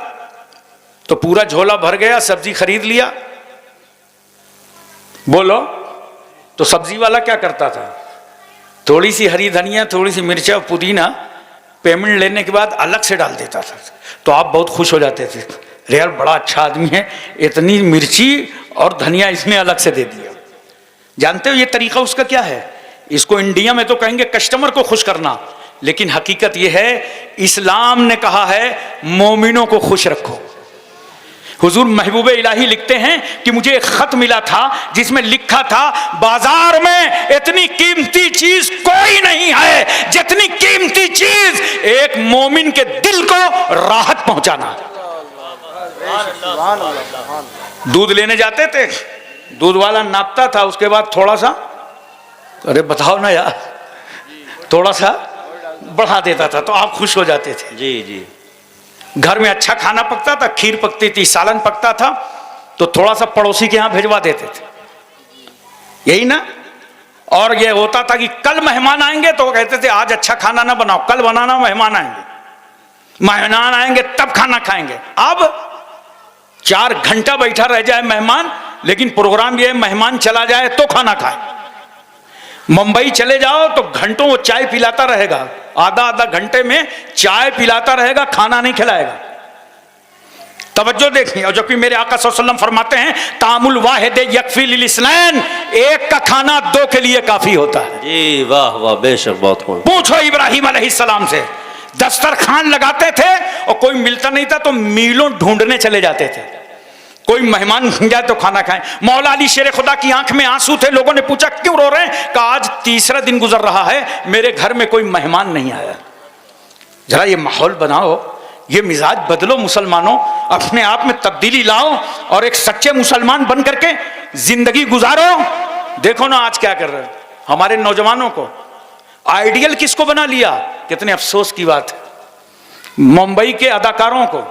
तो पूरा झोला भर गया, सब्जी खरीद लिया, बोलो तो सब्जी वाला क्या करता था, थोड़ी सी हरी धनिया, थोड़ी सी मिर्चा और पुदीना पेमेंट लेने के बाद अलग से डाल देता था। तो आप बहुत खुश हो जाते थे, अरे यार बड़ा अच्छा आदमी है, इतनी मिर्ची और धनिया इसने अलग से दे दिया। जानते हो ये तरीका उसका क्या है? इसको इंडिया में तो कहेंगे कस्टमर को खुश करना, लेकिन हकीकत यह है इस्लाम ने कहा है मोमिनों को खुश रखो। हुजूर महबूब इलाही लिखते हैं कि मुझे एक खत मिला था जिसमें लिखा था बाजार में इतनी कीमती चीज कोई नहीं है जितनी कीमती चीज एक मोमिन के दिल को राहत पहुंचाना। दूध लेने जाते थे, दूध वाला नापता था, उसके बाद थोड़ा सा, अरे बताओ ना यार, थोड़ा सा बढ़ा देता था तो आप खुश हो जाते थे। जी जी। घर में अच्छा खाना पकता था, खीर पकती थी, सालन पकता था, तो थोड़ा सा पड़ोसी के यहां भिजवा देते थे, यही ना। और ये होता था कि कल मेहमान आएंगे तो कहते थे आज अच्छा खाना ना बनाओ, कल बनाना, मेहमान आएंगे, मेहमान आएंगे तब खाना खाएंगे। अब 4 घंटा बैठा रह जाए मेहमान, लेकिन प्रोग्राम ये मेहमान चला जाए तो खाना खाए। मुंबई चले जाओ तो घंटों वो चाय पिलाता रहेगा, आधा घंटे में चाय पिलाता रहेगा, खाना नहीं खिलाएगा। तवज्जो देखिए। और जबकि मेरे आका सल्लल्लाहु अलैहि वसल्लम फरमाते हैं तामुल वाहिद यकफी लिल इस्नाइन, एक का खाना 2 के लिए काफी होता है। जी वाह वाह, बेशक बहुत खूब। पूछो इब्राहिम अलैहिस्सलाम से, दस्तरखान लगाते थे और कोई मिलता नहीं था तो मीलों ढूंढने चले जाते थे, कोई मेहमान बन जाए तो खाना खाएं। मौला अली शेर खुदा की आंख में आंसू थे। लोगों ने पूछा क्यों रो रहे हैं? कहा आज 3रा दिन गुजर रहा है, मेरे घर में कोई मेहमान नहीं आया। जरा ये माहौल बनाओ, ये मिजाज बदलो मुसलमानों, अपने आप में तब्दीली लाओ और एक सच्चे मुसलमान बन करके जिंदगी गुजारो। देखो ना आज क्या कर रहे हैं हमारे नौजवानों को, आइडियल किसको बना लिया। कितने अफसोस की बात है, मुंबई के अदाकारों को,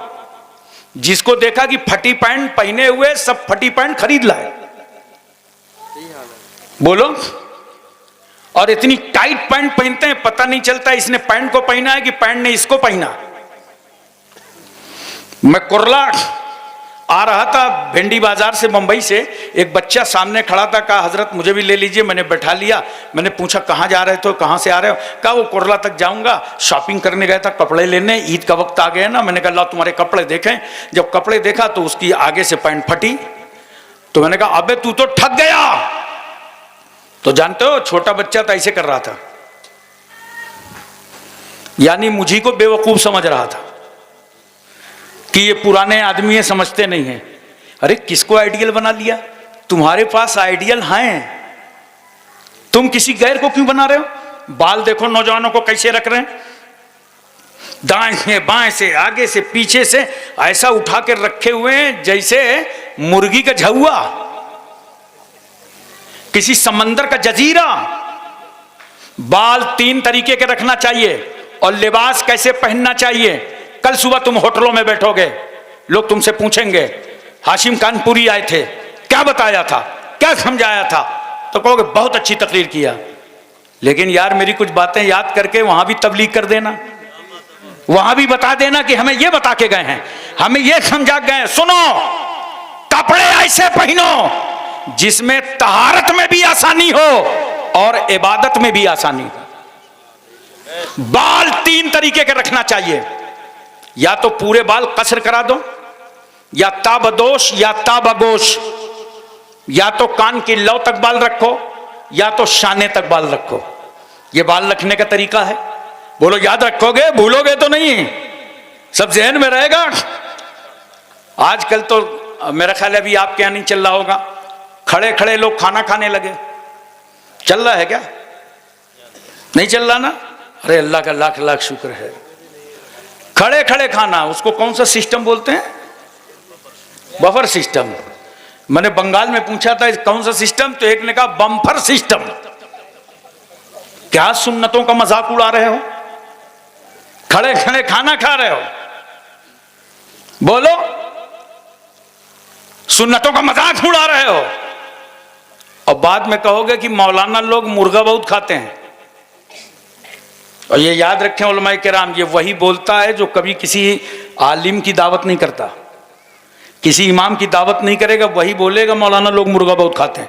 जिसको देखा कि फटी पैंट पहने हुए सब फटी पैंट खरीद लाए, बोलो। और इतनी टाइट पैंट पहनते हैं, पता नहीं चलता इसने पैंट को पहना है कि पैंट ने इसको पहना। मैं कुर्ला आ रहा था भिंडी बाजार से, मुंबई से, एक बच्चा सामने खड़ा था, कहा हजरत मुझे भी ले लीजिए। मैंने बैठा लिया। मैंने पूछा कहाँ जा रहे थे, कहाँ से आ रहे हो? कहा वो कुर्ला तक जाऊंगा, शॉपिंग करने गया था, कपड़े लेने, ईद का वक्त आ गया ना। मैंने कहा ला तुम्हारे कपड़े देखें। जब कपड़े देखा तो उसकी आगे से पैंट फटी। तो मैंने कहा अबे तू तो ठग गया। तो जानते हो छोटा बच्चा था, ऐसे कर रहा था, यानी मुझी को बेवकूफ समझ रहा था कि ये पुराने आदमी है, समझते नहीं है। अरे किसको आइडियल बना लिया? तुम्हारे पास आइडियल हैं, तुम किसी गैर को क्यों बना रहे हो? बाल देखो नौजवानों को कैसे रख रहे हैं, दाएं से बाएं से आगे से पीछे से ऐसा उठा के रखे हुए हैं जैसे मुर्गी का झुआ, किसी समंदर का जजीरा। बाल 3 तरीके के रखना चाहिए और लिबास कैसे पहनना चाहिए। कल सुबह तुम होटलों में बैठोगे, लोग तुमसे पूछेंगे हाशिम कानपुरी आए थे, क्या बताया था, क्या समझाया था? तो कहोगे बहुत अच्छी तकरीर किया, लेकिन यार मेरी कुछ बातें याद करके वहां भी तबलीग कर देना, वहां भी बता देना कि हमें यह बता के गए हैं, हमें यह समझा गए हैं। सुनो, कपड़े ऐसे पहनो जिसमें तहारत में भी आसानी हो और इबादत में भी आसानी हो। बाल 3 तरीके के रखना चाहिए, या तो पूरे बाल कसर करा दो, या ताबदोश या ताबगोश, या तो कान की लौ तक बाल रखो, या तो शाने तक बाल रखो। यह बाल रखने का तरीका है। बोलो याद रखोगे, भूलोगे तो नहीं, सब जहन में रहेगा। आजकल तो मेरा ख्याल है अभी आपके यहां नहीं चल रहा होगा, खड़े खड़े लोग खाना खाने लगे। चल रहा है क्या? नहीं चल रहा ना? अरे अल्लाह का लाख लाख शुक्र है। खड़े खड़े खाना, उसको कौन सा सिस्टम बोलते हैं? Buffer system. मैंने बंगाल में पूछा था कौन सा सिस्टम, तो एक ने कहा बम्फर सिस्टम। क्या सुन्नतों का मजाक उड़ा रहे हो? खड़े खड़े खाना खा रहे हो, बोलो सुन्नतों का मजाक उड़ा रहे हो। और बाद में कहोगे कि मौलाना लोग मुर्गा बहुत खाते हैं। और ये याद रखें उलमाए किराम, ये वही बोलता है जो कभी किसी आलिम की दावत नहीं करता, किसी इमाम की दावत नहीं करेगा, वही बोलेगा मौलाना लोग मुर्गा बहुत खाते हैं।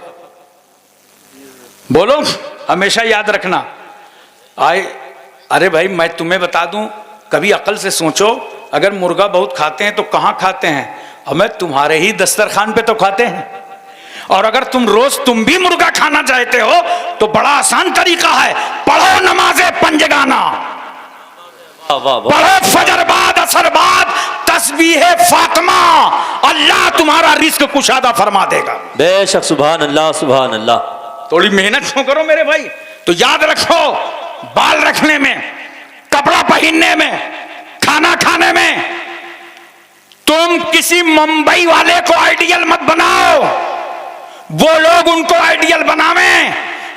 बोलो, हमेशा याद रखना। अरे भाई मैं तुम्हें बता दूं, कभी अकल से सोचो, अगर मुर्गा बहुत खाते हैं तो कहां खाते हैं? हमें तुम्हारे ही दस्तरखान पे तो खाते हैं। और अगर तुम रोज तुम भी मुर्गा खाना चाहते हो तो बड़ा आसान तरीका है, पढ़ो नमाज़े पंजगाना, पढ़ो फजर बाद असर बाद तस्बीह फातिमा, अल्लाह तुम्हारा रिस्क कुशादा फरमा देगा। बेशक, सुभान अल्लाह सुभान अल्लाह। थोड़ी मेहनत क्यों करो मेरे भाई? तो याद रखो, बाल रखने में, कपड़ा पहनने में, खाना खाने में, तुम किसी मुंबई वाले को आइडियल मत बनाओ। वो लोग उनको आइडियल बनावें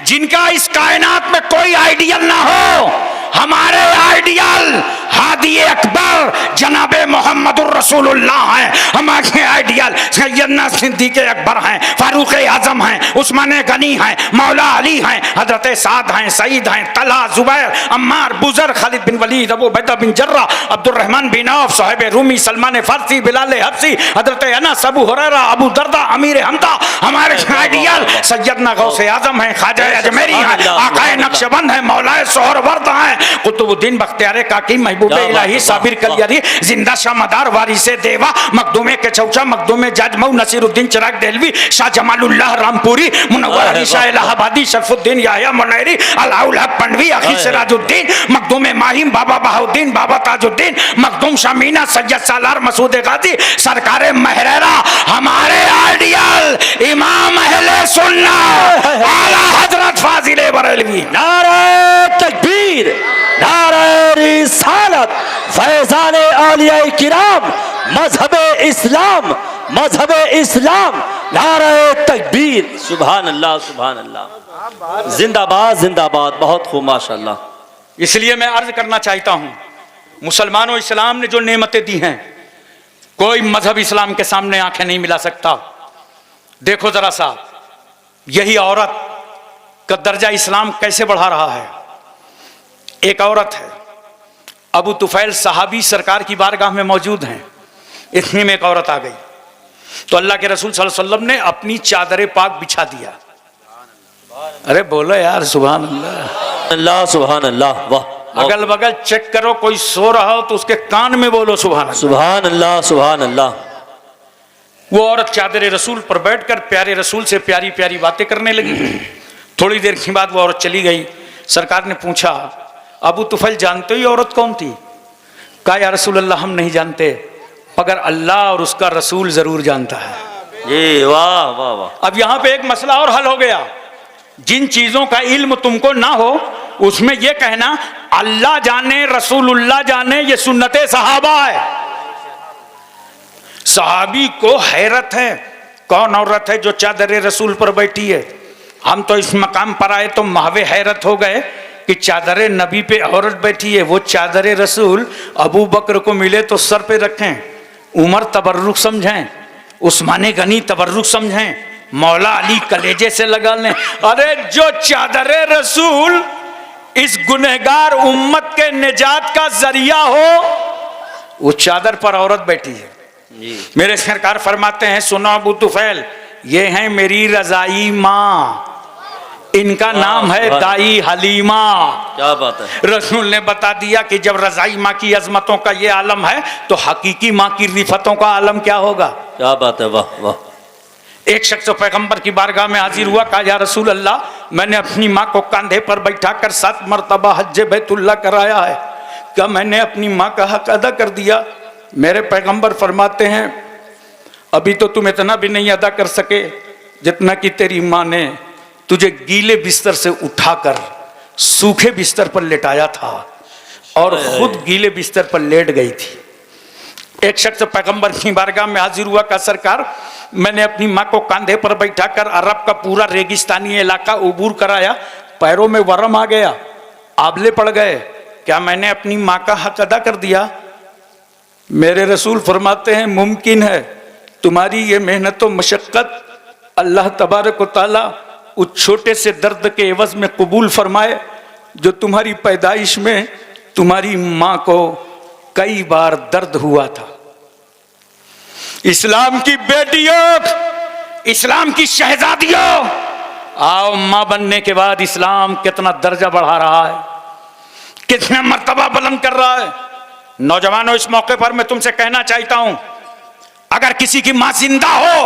जिनका इस कायनात में कोई आइडियल ना हो। हमारे आइडियल हादी अकबर जनाबे मोहम्मदुर रसूलुल्लाह हैं। हमारे आइडियल सैयदना सिद्दीक़ अकबर हैं, फारूक आजम हैं, उस्मान गनी हैं, मौला अली हैं, हजरत साद हैं, सईद हैं, तलहा, जुबैर, अम्मार, बुजर, खालिद बिन वलीद, अबू बैदा बिन जर्रा, अब्दुर्रहमान बिन औफ, साहिब Rumi, Salman Farsi, Bilal Habshi, हजरत अनस, अबू हुरैरा, अबू दरदा, अमीर हमदा। हमारे आइडियल सैयदना गौसे आजम हैं, ख्वाजा अजमेरी हैं, आकाए नक्शबंद हैं, मौलाए सोहरवर्द हैं, कुतुबुद्दीन बख्तियार काकी, महबूब इलाही, साबिर कलियारी, जिंदा शाह मदार, वारिसे देवा, मखदूमे के चौचा, मखदूमे जाजमऊ, नसीरुद्दीन चिराग देहलवी, शाह जमालुल्लाह रामपुरी, मुनव्वर अली शाह इलाहाबादी, शरफुद्दीन याह्या मुनैरी, अलाउल हक पंडवी, अखी सिराजुद्दीन, मखदूमे माहिम, बाबा बहाउद्दीन, बाबा ताजुद्दीन, मखदूम शामीना, सैयद सालार मसूद गाजी, सरकारे महरेरा। हमारे आइडियल इमाम अहले सुन्नत आला हजरत फाजिले बरेलवी। नारे तकबीर, नारे रिसालत, फैज़ाने औलियाए किराम, मजहबे इस्लाम, मजहबे इस्लाम, नारे तकबीर, सुभान अल्लाह सुभान अल्लाह, जिंदाबाद जिंदाबाद। बहुत खूब माशाअल्लाह। इसलिए मैं अर्ज करना चाहता हूं, मुसलमानों, इस्लाम ने जो नेमतें दी हैं, कोई मजहब इस्लाम के सामने आंखें नहीं मिला सकता। देखो जरा सा, यही औरत का दर्जा इस्लाम कैसे बढ़ा रहा है। एक औरत है, अबू तुफैल सहाबी सरकार की बारगाह में मौजूद हैं। इतने में एक औरत आ गई तो अल्लाह के रसूल सल्लल्लाहु अलैहि वसल्लम ने अपनी चादर पाक बिछा दिया। अरे बोलो यार सुभान अल्लाह, अल्लाह सुभान अल्लाह। वाह, अगल बगल चेक करो, कोई सो रहा हो तो उसके कान में बोलो सुभान अल्लाह। सुभान अल्लाह सुभान अल्लाह। वो औरत चादर रसूल पर बैठकर प्यारे रसूल से प्यारी प्यारी बातें करने लगी। थोड़ी देर के बाद वो औरत चली गई। सरकार ने पूछा, अबू तुफैल जानते हो ये औरत कौन थी? कहा या रसूल अल्लाह हम नहीं जानते, मगर अल्लाह और उसका रसूल जरूर जानता है। ये वाह वाह वाह। अब यहाँ पे एक मसला और हल हो गया। जिन चीजों का इल्म तुमको ना हो उसमें यह कहना अल्लाह जाने रसूलुल्लाह जाने, ये सुन्नते सहाबा है। सहाबी को हैरत है, कौन औरत है जो चादर रसूल पर बैठी है। हम तो इस मकाम पर आए तो महवे हैरत हो गए कि चादर नबी पे औरत बैठी है। वो चादर रसूल अबू बकर को मिले तो सर पे रखें, उमर तबर्रुक समझें, उस्मान गनी तबर्रुक समझें, मौला अली कलेजे से लगा लें। अरे जो चादर रसूल इस गुनहगार उम्मत के निजात का जरिया हो, वो चादर पर औरत बैठी है। मेरे सरकार फरमाते हैं, सुनो अबू तुफैल, ये हैं मेरी रजाई माँ, इनका नाम है दाई हलीमा। क्या बात है। रसूल ने बता दिया कि जब रजाई माँ की अजमतों का ये आलम है तो हकीकी माँ की रिफतों का आलम क्या होगा। क्या बात है, वाह वाह। एक शख्स पैगंबर की बारगाह में हाजिर हुआ, कहा या रसूल अल्लाह, मैंने अपनी माँ को कंधे पर बैठाकर 7 मरतबा हज्जे बैतुल्लाह कराया है, क्या मैंने अपनी माँ का हक अदा कर दिया? मेरे पैगंबर फरमाते हैं, अभी तो तुम इतना भी नहीं अदा कर सके जितना कि तेरी माँ ने तुझे गीले बिस्तर से उठाकर सूखे बिस्तर पर लेटाया था और खुद गीले बिस्तर पर लेट गई थी। एक शख्स पैगंबर की बारगाह में हाजिर हुआ, का सरकार मैंने अपनी माँ को कंधे पर बैठाकर अरब का पूरा रेगिस्तानी इलाका उबूर कराया, पैरों में वरम आ गया, आबले पड़ गए, क्या मैंने अपनी माँ का हक अदा कर दिया? मेरे रसूल फरमाते हैं, मुमकिन है तुम्हारी ये मेहनत व मशक्क़त अल्लाह तबारक व तआला उस छोटे से दर्द के एवज में कबूल फरमाए जो तुम्हारी पैदाइश में तुम्हारी माँ को कई बार दर्द हुआ था। इस्लाम की बेटियों, इस्लाम की शहजादियों, आओ माँ बनने के बाद इस्लाम कितना दर्जा बढ़ा रहा है, कितना मर्तबा बुलंद कर रहा है। नौजवानों, इस मौके पर मैं तुमसे कहना चाहता हूं, अगर किसी की मां जिंदा हो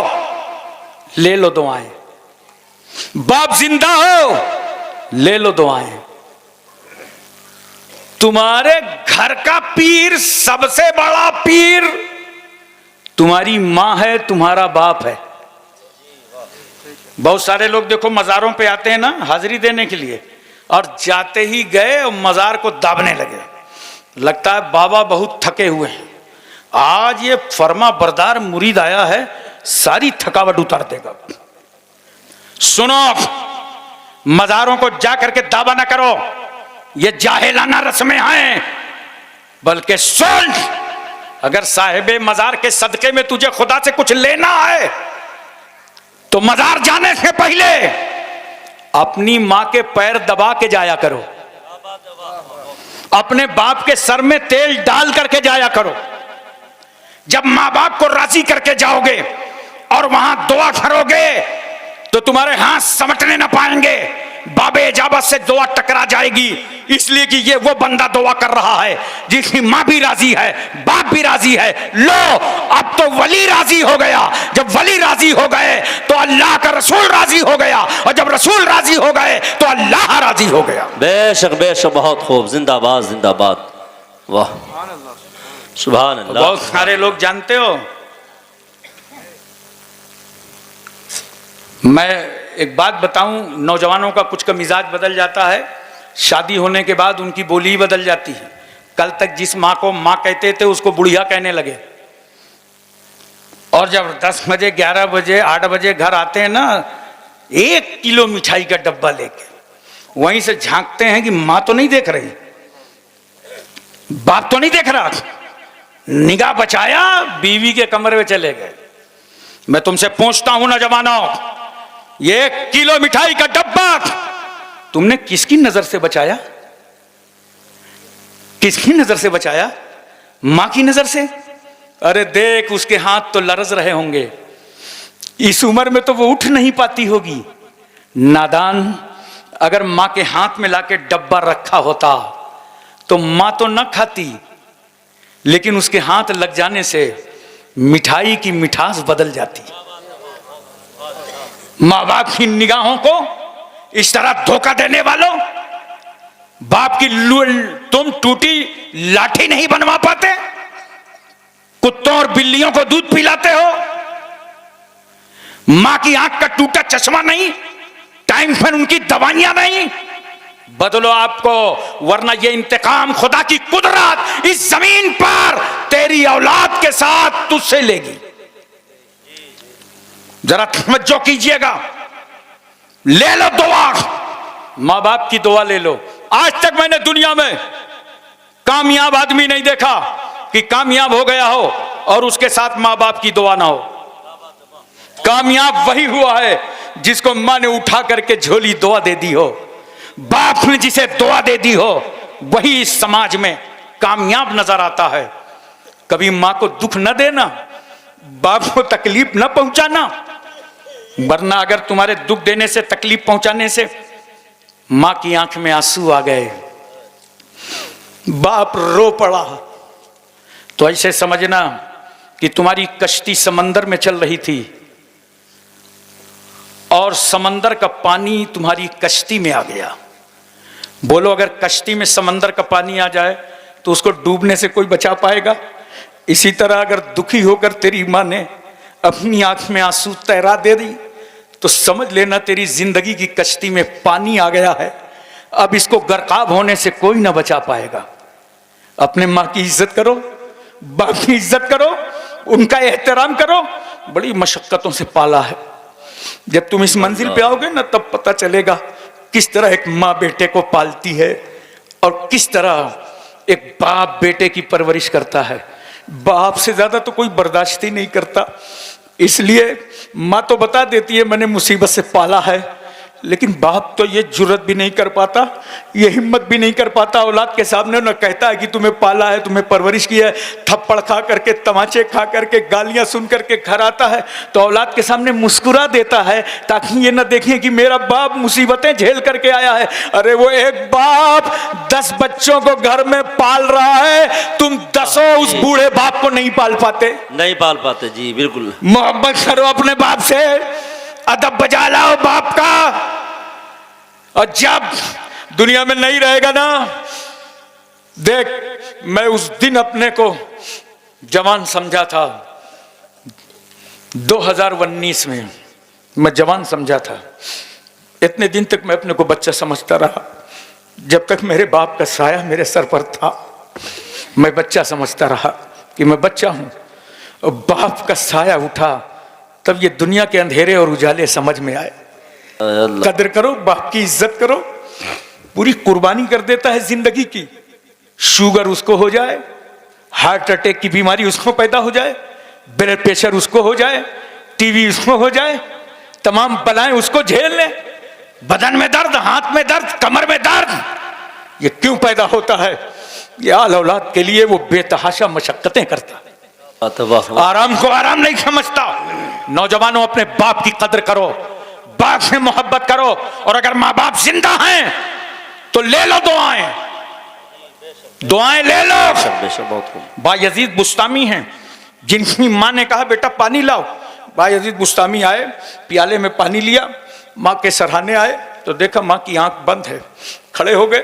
ले लो दुआएं, बाप जिंदा हो ले लो दुआएं। तुम्हारे घर का पीर, सबसे बड़ा पीर तुम्हारी मां है, तुम्हारा बाप है। बहुत सारे लोग देखो मजारों पे आते हैं ना हाजिरी देने के लिए, और जाते ही गए और मजार को दाबने लगे, लगता है बाबा बहुत थके हुए हैं, आज ये फरमा बरदार मुरीद आया है, सारी थकावट उतार देगा। सुनो, मजारों को जा करके दावा ना करो, ये जाहिलाना रस्में हैं, बल्कि सुन, अगर साहिबे मजार के सदके में तुझे खुदा से कुछ लेना है तो मजार जाने से पहले अपनी मां के पैर दबा के जाया करो, अपने बाप के सर में तेल डाल करके जाया करो। जब मां बाप को राजी करके जाओगे और वहां दुआ करोगे तो तुम्हारे हाथ समटने ना पाएंगे, बाबे इजाबत से दुआ टकरा जाएगी, इसलिए कि ये वो बंदा दुआ कर रहा है जिसकी मां भी राजी है, बाप भी राजी है। लो, अब तो वली राजी हो गया, जब वली राजी हो गए तो अल्लाह का रसूल राजी हो गया, और जब रसूल राजी हो गए तो अल्लाह राजी हो गया। बेशक बेशक, बहुत खूब, जिंदाबाद जिंदाबाद, वाह सुभान अल्लाह। बहुत सारे लोग जानते हो, मैं एक बात बताऊं, नौजवानों का कुछ का मिजाज बदल जाता है, शादी होने के बाद उनकी बोली ही बदल जाती है। कल तक जिस माँ को माँ कहते थे उसको बुढ़िया कहने लगे, और जब 10 बजे 11 बजे 8 बजे घर आते हैं ना, 1 किलो मिठाई का डब्बा लेके वहीं से झांकते हैं कि माँ तो नहीं देख रही, बाप तो नहीं देख रहा, निगाह बचाया, बीवी के कमरे में चले गए। मैं तुमसे पूछता हूं नौजवानों, ये 1 किलो मिठाई का डब्बा तुमने किसकी नजर से बचाया? किसकी नजर से बचाया? मां की नजर से। अरे देख, उसके हाथ तो लरज रहे होंगे, इस उम्र में तो वो उठ नहीं पाती होगी। नादान, अगर मां के हाथ में लाके डब्बा रखा होता तो मां तो न खाती, लेकिन उसके हाथ लग जाने से मिठाई की मिठास बदल जाती। मां बाप की निगाहों को इस तरह धोखा देने वालों, बाप की तुम टूटी लाठी नहीं बनवा पाते? कुत्तों और बिल्लियों को दूध पिलाते हो, मां की आंख का टूटा चश्मा नहीं, टाइम पर उनकी दवाइयां नहीं। बदलो आपको, वरना ये इंतकाम खुदा की कुदरत इस जमीन पर तेरी औलाद के साथ तुझसे लेगी। जरा तवज्जो कीजिएगा, ले लो दुआ, मां बाप की दुआ ले लो। आज तक मैंने दुनिया में कामयाब आदमी नहीं देखा कि कामयाब हो गया हो और उसके साथ मां बाप की दुआ ना हो। कामयाब वही हुआ है जिसको मां ने उठा करके झोली दुआ दे दी हो, बाप ने जिसे दुआ दे दी हो, वही इस समाज में कामयाब नजर आता है। कभी मां को दुख न देना, बाप को तकलीफ न पहुंचाना, वरना अगर तुम्हारे दुख देने से, तकलीफ पहुंचाने से मां की आंख में आंसू आ गए, बाप रो पड़ा, तो ऐसे समझना कि तुम्हारी कश्ती समंदर में चल रही थी और समंदर का पानी तुम्हारी कश्ती में आ गया। बोलो, अगर कश्ती में समंदर का पानी आ जाए तो उसको डूबने से कोई बचा पाएगा? इसी तरह अगर दुखी होकर तेरी मां ने अपनी आंख में आंसू तैरा दे दी तो समझ लेना तेरी जिंदगी की कश्ती में पानी आ गया है। अब इसको गर्काब होने से कोई ना बचा पाएगा। अपने मां की इज्जत करो, बाप की इज्जत करो, उनका एहतराम करो। बड़ी मशक्कतों से पाला है। जब तुम इस मंजिल पे आओगे ना, तब पता चलेगा किस तरह एक माँ बेटे को पालती है और किस तरह एक बाप बेटे की परवरिश करता है। बाप से ज्यादा तो कोई बर्दाश्त ही नहीं करता। इसलिए माँ तो बता देती है मैंने मुसीबत से पाला है, लेकिन बाप तो ये जुर्रत भी नहीं कर पाता, ये हिम्मत भी नहीं कर पाता औलाद के सामने न कहता है कि तुम्हें पाला है, तुम्हें परवरिश किया है। थप्पड़ खा करके, तमाचे खा करके, गालियां सुन करके घर आता है तो औलाद के सामने मुस्कुरा देता है ताकि ये न देखें कि मेरा बाप मुसीबतें झेल करके आया है। अरे वो एक बाप 10 बच्चों को घर में पाल रहा है, तुम 10 उस बूढ़े बाप को नहीं पाल पाते। नहीं पाल पाते जी, बिल्कुल। मोहब्बत करो अपने बाप से, अदब बजा लाओ बाप का। और जब दुनिया में नहीं रहेगा ना, देख, मैं उस दिन अपने को जवान समझा था, 2019 में मैं जवान समझा था। इतने दिन तक मैं अपने को बच्चा समझता रहा, जब तक मेरे बाप का साया मेरे सर पर था मैं बच्चा समझता रहा कि मैं बच्चा हूं। और बाप का साया उठा तब ये दुनिया के अंधेरे और उजाले समझ में आए। कदर करो, बाप की इज्जत करो। पूरी कुर्बानी कर देता है जिंदगी की। शुगर उसको हो जाए, हार्ट अटैक की बीमारी उसको पैदा हो जाए, ब्लड प्रेशर उसको हो जाए, टीवी उसको हो जाए, तमाम बलाएं उसको झेल ले, बदन में दर्द, हाथ में दर्द, कमर में दर्द। ये क्यों पैदा होता है? ये आल औलाद के लिए वो बेतहाशा मशक्कतें करता है, आराम को आराम नहीं समझता। नौजवानों, अपने बाप की कदर करो, बाप से मोहब्बत करो, और अगर माँ बाप जिंदा हैं तो ले लो दुआएं, दुआएं ले लो। बायजीद बुस्तामी हैं जिनकी माँ ने कहा बेटा पानी लाओ। बायजीद बुस्तामी आए, प्याले में पानी लिया, माँ के सराहने आए तो देखा माँ की आंख बंद है। खड़े हो गए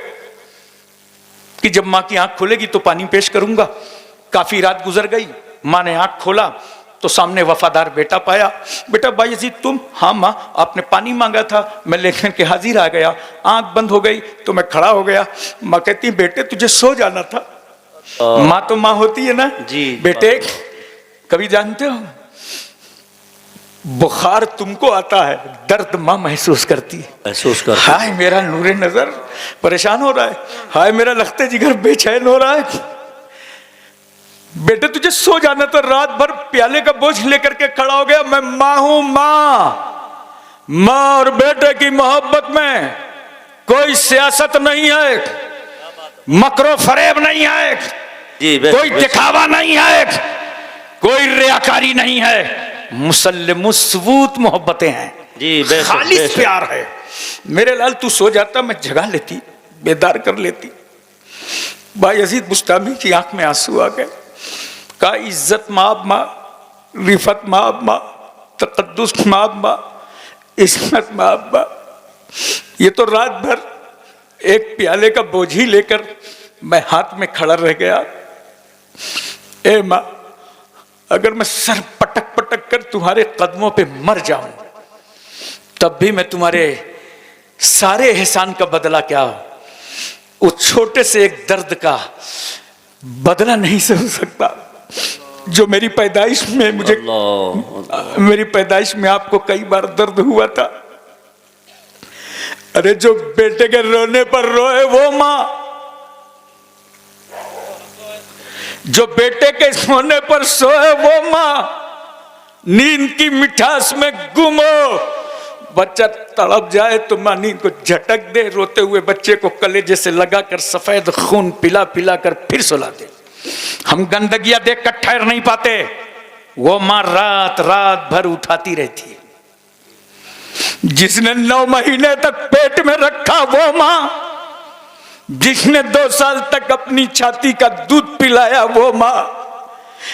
कि जब माँ की आंख खुलेगी तो पानी पेश करूंगा। काफी रात गुजर गई, माँ ने आंख खोला तो सामने वफादार बेटा पाया। बेटा बायजीद तुम? हाँ माँ, आपने पानी मांगा था, मैं लेकर के हाजिर आ गया। आंख बंद हो गई तो मैं खड़ा हो गया। माँ कहती बेटे तुझे सो जाना था। माँ तो माँ होती है ना जी। बेटे कभी जानते हो बुखार तुमको आता है, दर्द माँ महसूस करती है। महसूस कर, हाय मेरा नूरे नजर परेशान हो रहा है, हाय मेरा लखते जिगर बेचैन हो रहा है। बेटे तुझे सो जाना तो रात भर प्याले का बोझ लेकर के खड़ा हो गया। मैं माँ हूं, माँ। माँ और बेटे की मोहब्बत में कोई सियासत नहीं है, मकरो फरेब नहीं है, जी कोई दिखावा नहीं है, कोई रियाकारी नहीं है, मुसल्लिम सबूत मोहब्बतें हैं जी, खालिस प्यार है। मेरे लाल तू सो जाता, मैं जगा लेती, बेदार कर लेती। बायजीद बुस्तामी की आंख में आंसू आ गए। का इज्जत माब माँ, रिफत माब माँ, तकद्दुस माब माँ, इस्मत माब माँ। ये तो रात भर एक प्याले का बोझ ही लेकर मैं हाथ में खड़ा रह गया। ए माँ, अगर मैं सर पटक पटक कर तुम्हारे कदमों पे मर जाऊं तब भी मैं तुम्हारे सारे एहसान का बदला क्या, उस छोटे से एक दर्द का बदला नहीं सह सकता जो मेरी पैदाइश में मुझे मेरी पैदाइश में आपको कई बार दर्द हुआ था। अरे जो बेटे के रोने पर रोए वो माँ, जो बेटे के सोने पर सोए वो माँ, नींद की मिठास में गुम हो। बच्चा तड़प जाए तो माँ नींद को झटक दे, रोते हुए बच्चे को कलेजे से लगाकर सफेद खून पिला पिला कर फिर सुला दे। हम गंदगियां देख कर ठहर नहीं पाते, वो माँ रात रात भर उठाती रहती है। जिसने 9 महीने तक पेट में रखा वो माँ, जिसने 2 साल तक अपनी छाती का दूध पिलाया वो माँ,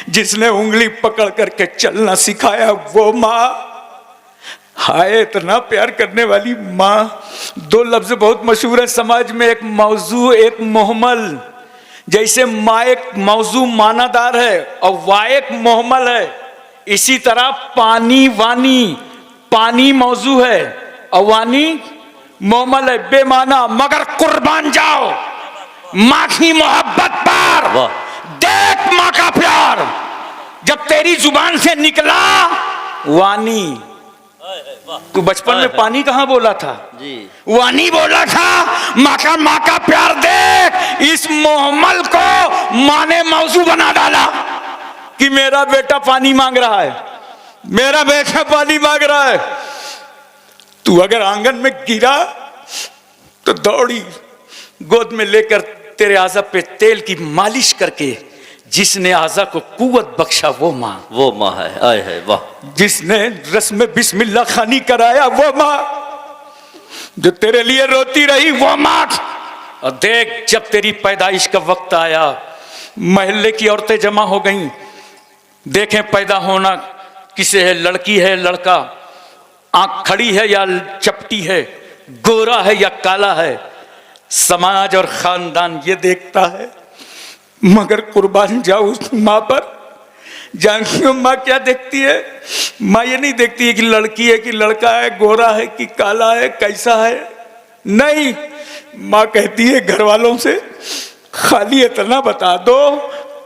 जिसने उंगली पकड़ करके चलना सिखाया वो माँ। हाय इतना प्यार करने वाली माँ। 2 लफ्ज बहुत मशहूर है समाज में, एक मौजू एक मोहमल। जैसे माँ एक मौजू मानादार है और वाह एक मोहमल है, इसी तरह पानी वानी, पानी मौजू है और वानी मोहमल है, बेमाना। मगर कुर्बान जाओ माँ की मोहब्बत पर, देख माँ का प्यार जब तेरी जुबान से निकला वानी। तू बचपन में पानी कहाँ बोला था जी, वानी बोला था। माँ का प्यार देख, इस मोहम्मल को माँ ने मौजू बना डाला कि मेरा बेटा पानी मांग रहा है, मेरा बेटा पानी मांग रहा है। तू अगर आंगन में गिरा तो दौड़ी गोद में लेकर तेरे आज़ा पे तेल की मालिश करके, जिसने आज़ा को कुव्वत बख्शा वो माँ है। आए है वाह। जिसने रस्म में बिस्मिल्लाह खानी कराया वो माँ, जो तेरे लिए रोती रही वो माँ। और देख जब तेरी पैदाइश का वक्त आया, महल्ले की औरतें जमा हो गईं, देखें पैदा होना किसे है, लड़की है लड़का, आंख खड़ी है या चपटी है, गोरा है या काला है, समाज और खानदान ये देखता है। मगर कुर्बान जाओ उस माँ पर। जानती हो माँ क्या देखती है? माँ ये नहीं देखती है कि लड़की है कि लड़का है, गोरा है कि काला है, कैसा है, नहीं। माँ कहती है घर वालों से, खाली इतना बता दो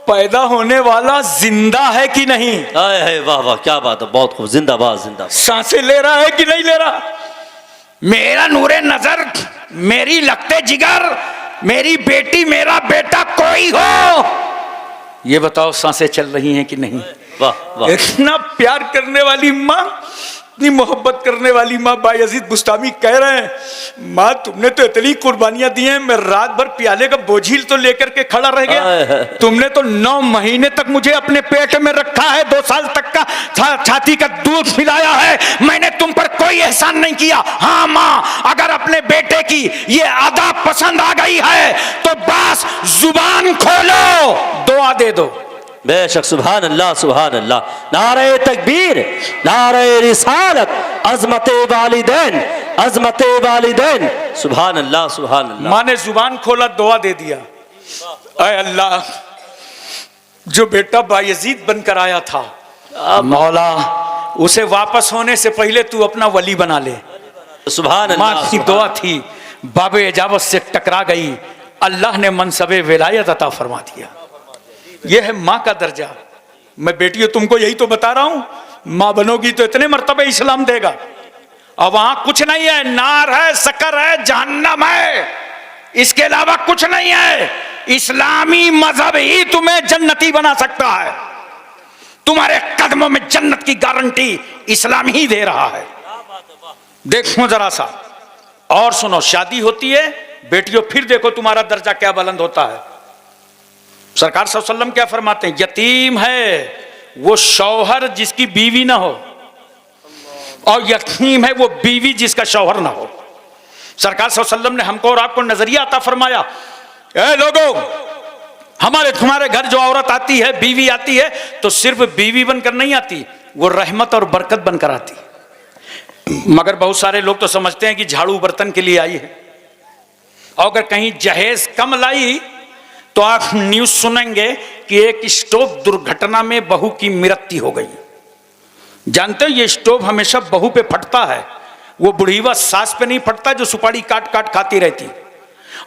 पैदा होने वाला जिंदा है कि नहीं। आए है वाह वाह, क्या बात है, बहुत खूब, जिंदाबाद जिंदाबाद। सांसें ले रहा है कि नहीं ले रहा? मेरा नूरे नजर, मेरी लगते जिगर, मेरी बेटी मेरा बेटा कोई हो, ये बताओ सांसें चल रही हैं कि नहीं? वाह वाह। इतना प्यार करने वाली माँ, इतनी मोहब्बत करने वाली माँ। बायजीद बुस्तामी कह रहे हैं, माँ तुमने तो इतनी कुर्बानियां दी हैं, मैं रात भर प्याले का बोझिल तो लेकर के खड़ा रह गया। तुमने तो 9 महीने तक मुझे अपने पेट में रखा है, 2 साल तक का छाती का दूध पिलाया है, मैंने तुम पर कोई एहसान नहीं किया। हाँ माँ, अगर अपने बेटे की ये अदा पसंद आ गई है तो बस जुबान खोलो, दुआ दे दो। बेशक, सुभान अल्लाह सुभान अल्लाह। नारे तकबीर, नारे रिसालत, अजमते वालिदैन, अजमते वालिदैन, सुभान अल्लाह सुभान अल्लाह। माँ ने जुबान खोला, दुआ दे दिया। ऐ अल्लाह, जो बेटा बायजीद बनकर आया था, मौला उसे वापस होने से पहले तू अपना वली बना ले। सुभान अल्लाह। माँ की दुआ थी, बाबे इजाबत से टकरा गई, अल्लाह ने मनसबे विलायत अता फरमा दिया। यह है माँ का दर्जा। मैं बेटियों तुमको यही तो बता रहा हूं, माँ बनोगी तो इतने मर्तबे इस्लाम देगा। अब वहां कुछ नहीं है, नार है, शक्कर है, जहन्नम है, इसके अलावा कुछ नहीं है। इस्लामी मजहब ही तुम्हें जन्नती बना सकता है। तुम्हारे कदमों में जन्नत की गारंटी इस्लाम ही दे रहा है। देखो जरा सा, और सुनो, शादी होती है बेटियों, फिर देखो तुम्हारा दर्जा क्या बुलंद होता है। सरकार सल्लल्लाहु अलैहि वसल्लम क्या फरमाते हैं? यतीम है वो शौहर जिसकी बीवी ना हो, और यतीम है वो बीवी जिसका शौहर ना हो। सरकार सल्लल्लाहु अलैहि वसल्लम ने हमको और आपको नजरिया अता फरमाया, ए लोगों, हमारे तुम्हारे घर जो औरत आती है, बीवी आती है, तो सिर्फ बीवी बनकर नहीं आती, वो रहमत और बरकत बनकर आती। मगर बहुत सारे लोग तो समझते हैं कि झाड़ू बर्तन के लिए आई है, और अगर कहीं जहेज कम लाई तो आप न्यूज सुनेंगे कि एक स्टोव दुर्घटना में बहू की मृत्यु हो गई। जानते हो ये स्टोव हमेशा बहू पे फटता है, वो बुढ़ीवा सास पे नहीं फटता जो सुपारी काट काट खाती रहती।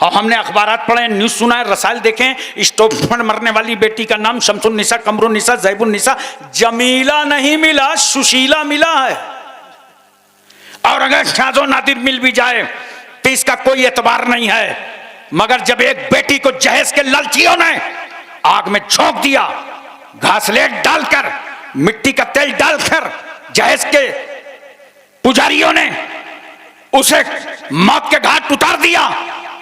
और हमने अखबारात पढ़े, न्यूज सुना है, रसायल देखें, स्टोव पर मरने वाली बेटी का नाम शमसुन्निसा, कमरुन्निसा, जैबुन्निसा, जमीला नहीं मिला, सुशीला मिला है। और अगर शाजो नादिर मिल भी जाए तो इसका कोई एतबार नहीं है। मगर जब एक बेटी को जहेज के लालचियों ने आग में झोंक दिया, घासलेट डालकर, मिट्टी का तेल डालकर, जहेज के पुजारियों ने उसे मौत के घाट उतार दिया,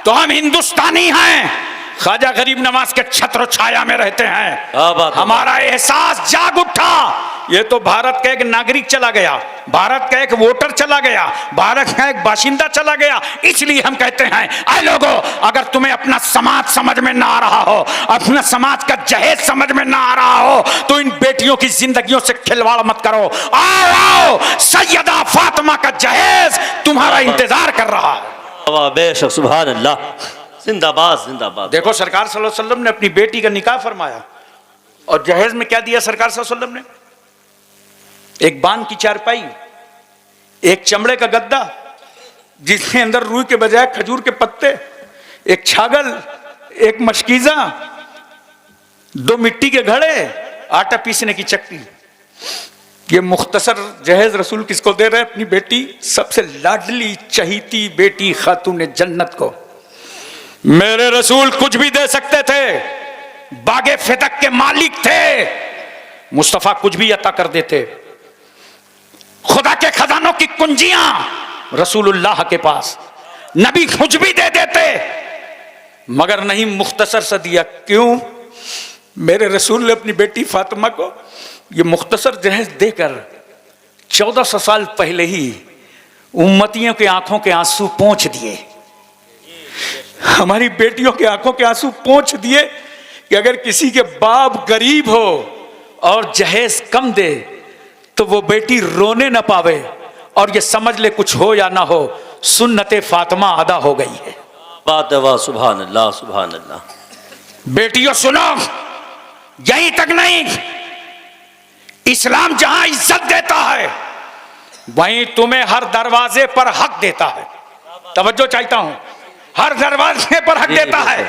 तो हम हिंदुस्तानी हैं, ख्वाजा गरीब नवाज के छत्र छाया में रहते हैं। हमारा एहसास जाग उठा। ये तो भारत का एक नागरिक चला गया, भारत का एक वोटर चला गया, भारत का एक बाशिंदा चला गया। इसलिए हम कहते हैं, आए लोगों, अगर तुम्हें अपना समाज समझ में ना आ रहा हो, अपना समाज का जहेज समझ में ना आ रहा हो, तो इन बेटियों की जिंदगियों से खिलवाड़ मत करो। आओ आओ, सैयदा फातिमा का जहेज तुम्हारा इंतजार कर रहा है। बेशक, सुभान अल्लाह, जिंदाबाद जिंदाबाद। देखो, सरकार सल्लल्लाहु अलैहि वसल्लम ने अपनी बेटी का निकाह फरमाया, और जहेज में क्या दिया सरकार सल्लल्लाहु अलैहि वसल्लम ने? एक बान की चारपाई, एक चमड़े का गद्दा जिसके अंदर रूई के बजाय खजूर के पत्ते, एक छागल, एक मशकीजा, 2 मिट्टी के घड़े, आटा पीसने की चक्की। ये मुख्तसर जहेज रसूल किसको दे रहे हैं? अपनी बेटी, सबसे लाडली चहीती बेटी खातून जन्नत को। मेरे रसूल कुछ भी दे सकते थे, बागे फितक के मालिक थे, मुस्तफा कुछ भी अता कर देते। खुदा के खजानों की कुंजियां रसूलुल्लाह के पास, नबी कुछ भी दे देते, मगर नहीं, मुख्तसर सा दिया। क्यों? मेरे रसूल ने अपनी बेटी फातिमा को ये मुख्तसर जहेज देकर 1400 साल पहले ही उम्मतियों के आंखों के आंसू पोंछ दिए। हमारी बेटियों के आंखों के आंसू पोंछ दिए कि अगर किसी के बाप गरीब हो और जहेज कम दे तो वो बेटी रोने ना पावे, और ये समझ ले कुछ हो या ना हो, सुन्नते फातिमा अदा हो गई है। बात है, वाह, सुभान अल्लाह, सुभान अल्लाह। बेटियों सुनो, यहीं तक नहीं, इस्लाम जहां इज्जत देता है वहीं तुम्हें हर दरवाजे पर हक देता है। तवज्जो चाहता हूं, हर दरवाजे पर हक देता है।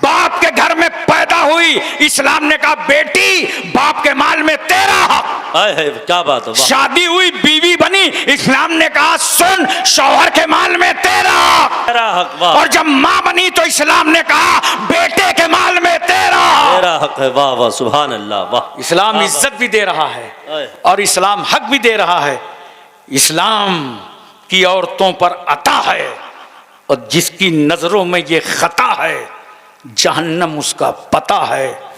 बाप के घर में पैदा हुई, इस्लाम ने कहा बेटी बाप के माल में तेरा हक। है, क्या बात है। शादी हुई, बीवी बनी, इस्लाम ने कहा सुन, शौहर के माल में तेरा हक। और जब माँ बनी तो इस्लाम ने कहा बेटे के माल में तेरा हक है। वाह वाह, सुभान अल्लाह, वाह। इस्लाम इज्जत भी दे रहा है और इस्लाम हक भी दे रहा है। इस्लाम की औरतों पर अता है, और जिसकी नजरों में ये खता है, जहन्नम उसका पता है।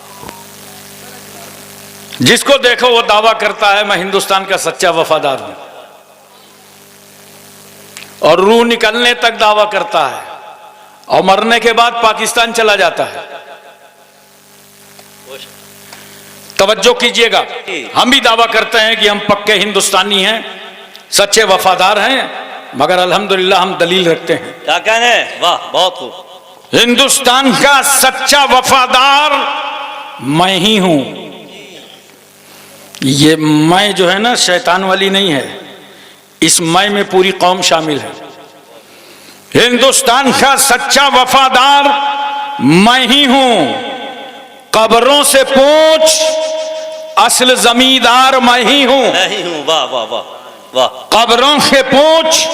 जिसको देखो वो दावा करता है मैं हिंदुस्तान का सच्चा वफादार हूं, और रूह निकलने तक दावा करता है, और मरने के बाद पाकिस्तान चला जाता है। तवज्जो कीजिएगा, हम भी दावा करते हैं कि हम पक्के हिंदुस्तानी हैं, सच्चे वफादार हैं, मगर अल्हम्दुलिल्लाह हम दलील रखते हैं। क्या कहने? वाह, बहुत खूब। हिंदुस्तान का सच्चा वफादार मैं ही हूं। ये मैं जो है ना, शैतान वाली नहीं है, इस मैं में पूरी कौम शामिल है। हिंदुस्तान का सच्चा वफादार मैं ही हूं। कब्रों से पूछ, असल जमींदार मैं ही हूं। मैं ही हूं। वाह वाह वाह वाह। कब्रों से पूछ,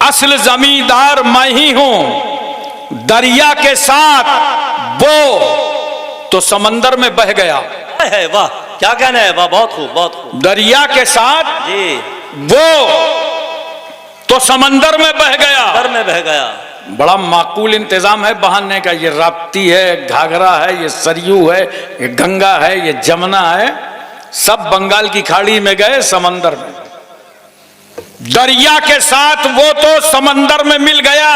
असल जमींदार मैं ही हूं। दरिया के साथ वो तो समंदर में बह गया है। वाह, क्या कहना है? वाह, बहुत खूब, बहुत खूब। दरिया के साथ जी, वो तो तो समंदर में बह गया। घर में बह गया। बड़ा माकूल इंतजाम है बहाने का। ये राप्ती है, घाघरा है, ये सरयू है, ये गंगा है, ये जमुना है, सब बंगाल की खाड़ी में गए, समंदर में। दरिया के साथ वो तो समंदर में मिल गया,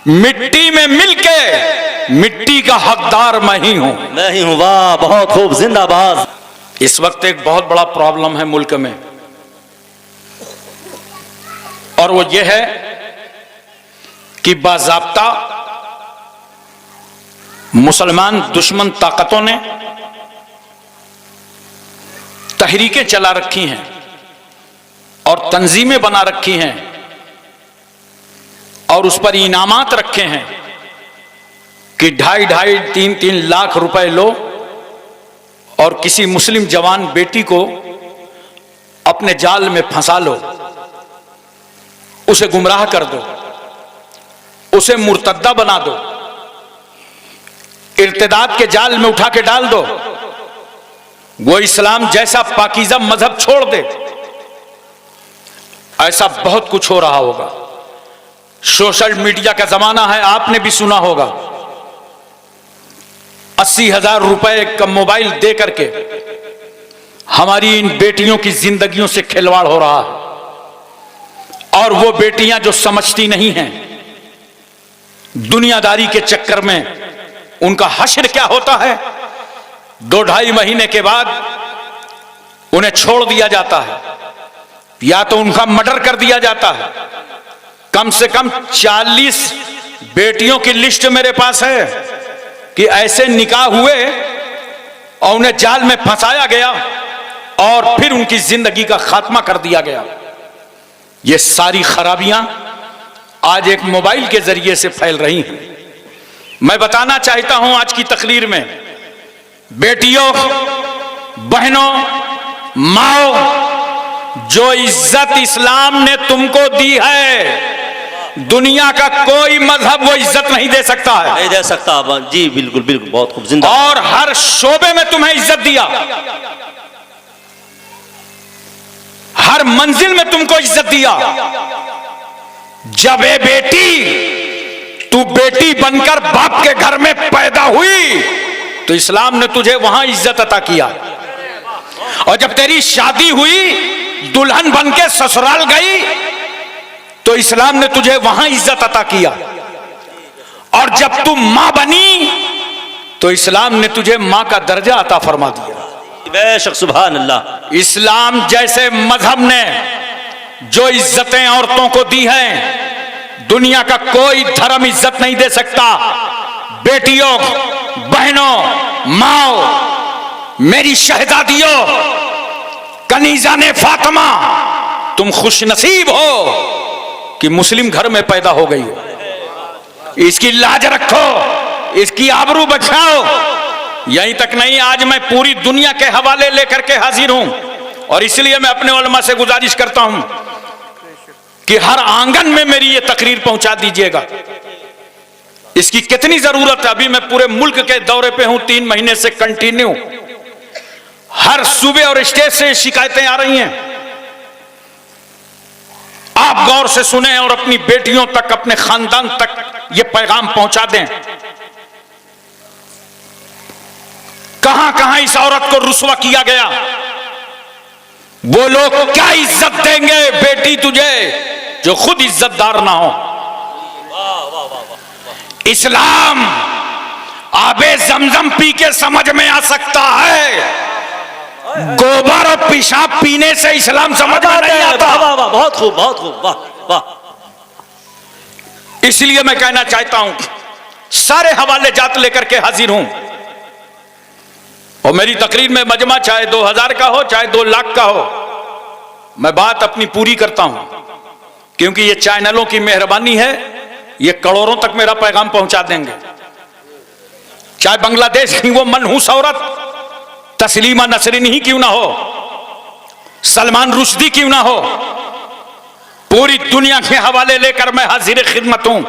मिट्टी में मिलके मिट्टी का हकदार मैं ही हूं। मैं ही हूं। वाह, बहुत खूब, जिंदाबाद। इस वक्त एक बहुत बड़ा प्रॉब्लम है मुल्क में, और वो ये है कि बाज़ाब्ता मुसलमान दुश्मन ताकतों ने तहरीकें चला रखी हैं और तंजीमें बना रखी हैं और उस पर इनामात रखे हैं कि 2.5-2.5, 3-3 लाख रुपए लो और किसी मुस्लिम जवान बेटी को अपने जाल में फंसा लो, उसे गुमराह कर दो, उसे मुर्तद्दा बना दो, इर्तिदाद के जाल में उठा के डाल दो, वो इस्लाम जैसा पाकीज़ा मजहब छोड़ दे। ऐसा बहुत कुछ हो रहा होगा। सोशल मीडिया का जमाना है, आपने भी सुना होगा 80,000 रुपए का मोबाइल दे करके हमारी इन बेटियों की जिंदगियों से खिलवाड़ हो रहा है। और वो बेटियां जो समझती नहीं हैं, दुनियादारी के चक्कर में उनका हश्र क्या होता है, 2-2.5 महीने के बाद उन्हें छोड़ दिया जाता है या तो उनका मर्डर कर दिया जाता है। कम से कम 40 बेटियों की लिस्ट मेरे पास है कि ऐसे निकाह हुए और उन्हें जाल में फंसाया गया और फिर उनकी जिंदगी का खात्मा कर दिया गया। ये सारी खराबियां आज एक मोबाइल के जरिए से फैल रही हैं। मैं बताना चाहता हूं आज की तकरीर में, बेटियों, बहनों, माओ, जो इज्जत इस्लाम ने तुमको दी है, दुनिया का कोई मजहब वो इज्जत नहीं दे सकता है। नहीं दे सकता। जी बिल्कुल बिल्कुल, बहुत खूब, जिंदा। और हर शोबे में तुम्हें इज्जत दिया, हर मंजिल में तुमको इज्जत दिया। जब ए बेटी, तू बेटी बनकर बाप के घर में पैदा हुई तो इस्लाम ने तुझे वहां इज्जत अता किया, और जब तेरी शादी हुई, दुल्हन बनके ससुराल गई तो इस्लाम ने तुझे वहां इज्जत अता किया, और जब तू मां बनी तो इस्लाम ने तुझे मां का दर्जा अता फरमा दिया। बेशक, सुभान अल्लाह। इस्लाम जैसे मजहब ने जो इज्जतें औरतों को दी हैं, दुनिया का कोई धर्म इज्जत नहीं दे सकता। बेटियों, बहनों, माओ, मेरी शहजादियों, कनीजा ने फातिमा, तुम खुश नसीब हो कि मुस्लिम घर में पैदा हो गई हो। इसकी लाज रखो, इसकी आबरू बचाओ। यहीं तक नहीं, आज मैं पूरी दुनिया के हवाले लेकर के हाजिर हूं, और इसलिए मैं अपने उलमा से गुजारिश करता हूं कि हर आंगन में मेरी ये तकरीर पहुंचा दीजिएगा। इसकी कितनी जरूरत है। अभी मैं पूरे मुल्क के दौरे पे हूं, 3 महीने से कंटिन्यू। हर सूबे और स्टेट से शिकायतें आ रही हैं। आप गौर से सुने और अपनी बेटियों तक, अपने खानदान तक ये पैगाम पहुंचा दें। कहां कहां इस औरत को रुस्वा किया गया। वो लोग क्या इज्जत देंगे बेटी तुझे जो खुद इज्जतदार ना हो। इस्लाम आबे जमजम पी के समझ में आ सकता है, गोबर और पेशाब पीने से इस्लाम समझ में नहीं आता। वाह वाह, बहुत खूब, बहुत खूब, वाह वाह। इसलिए मैं कहना चाहता हूं, सारे हवाले जात लेकर के हाजिर हूं, और मेरी तकरीर में मजमा चाहे 2000 का हो, चाहे 2 लाख का हो, मैं बात अपनी पूरी करता हूं, क्योंकि ये चैनलों की मेहरबानी है, ये करोड़ों तक मेरा पैगाम पहुंचा देंगे। चाहे बांग्लादेश की वो मनहूस औरत तस्लीमा नसरीन ही क्यों ना हो, सलमान रुश्दी क्यों ना हो, पूरी दुनिया के हवाले लेकर मैं हाजिर खिदमत हूं।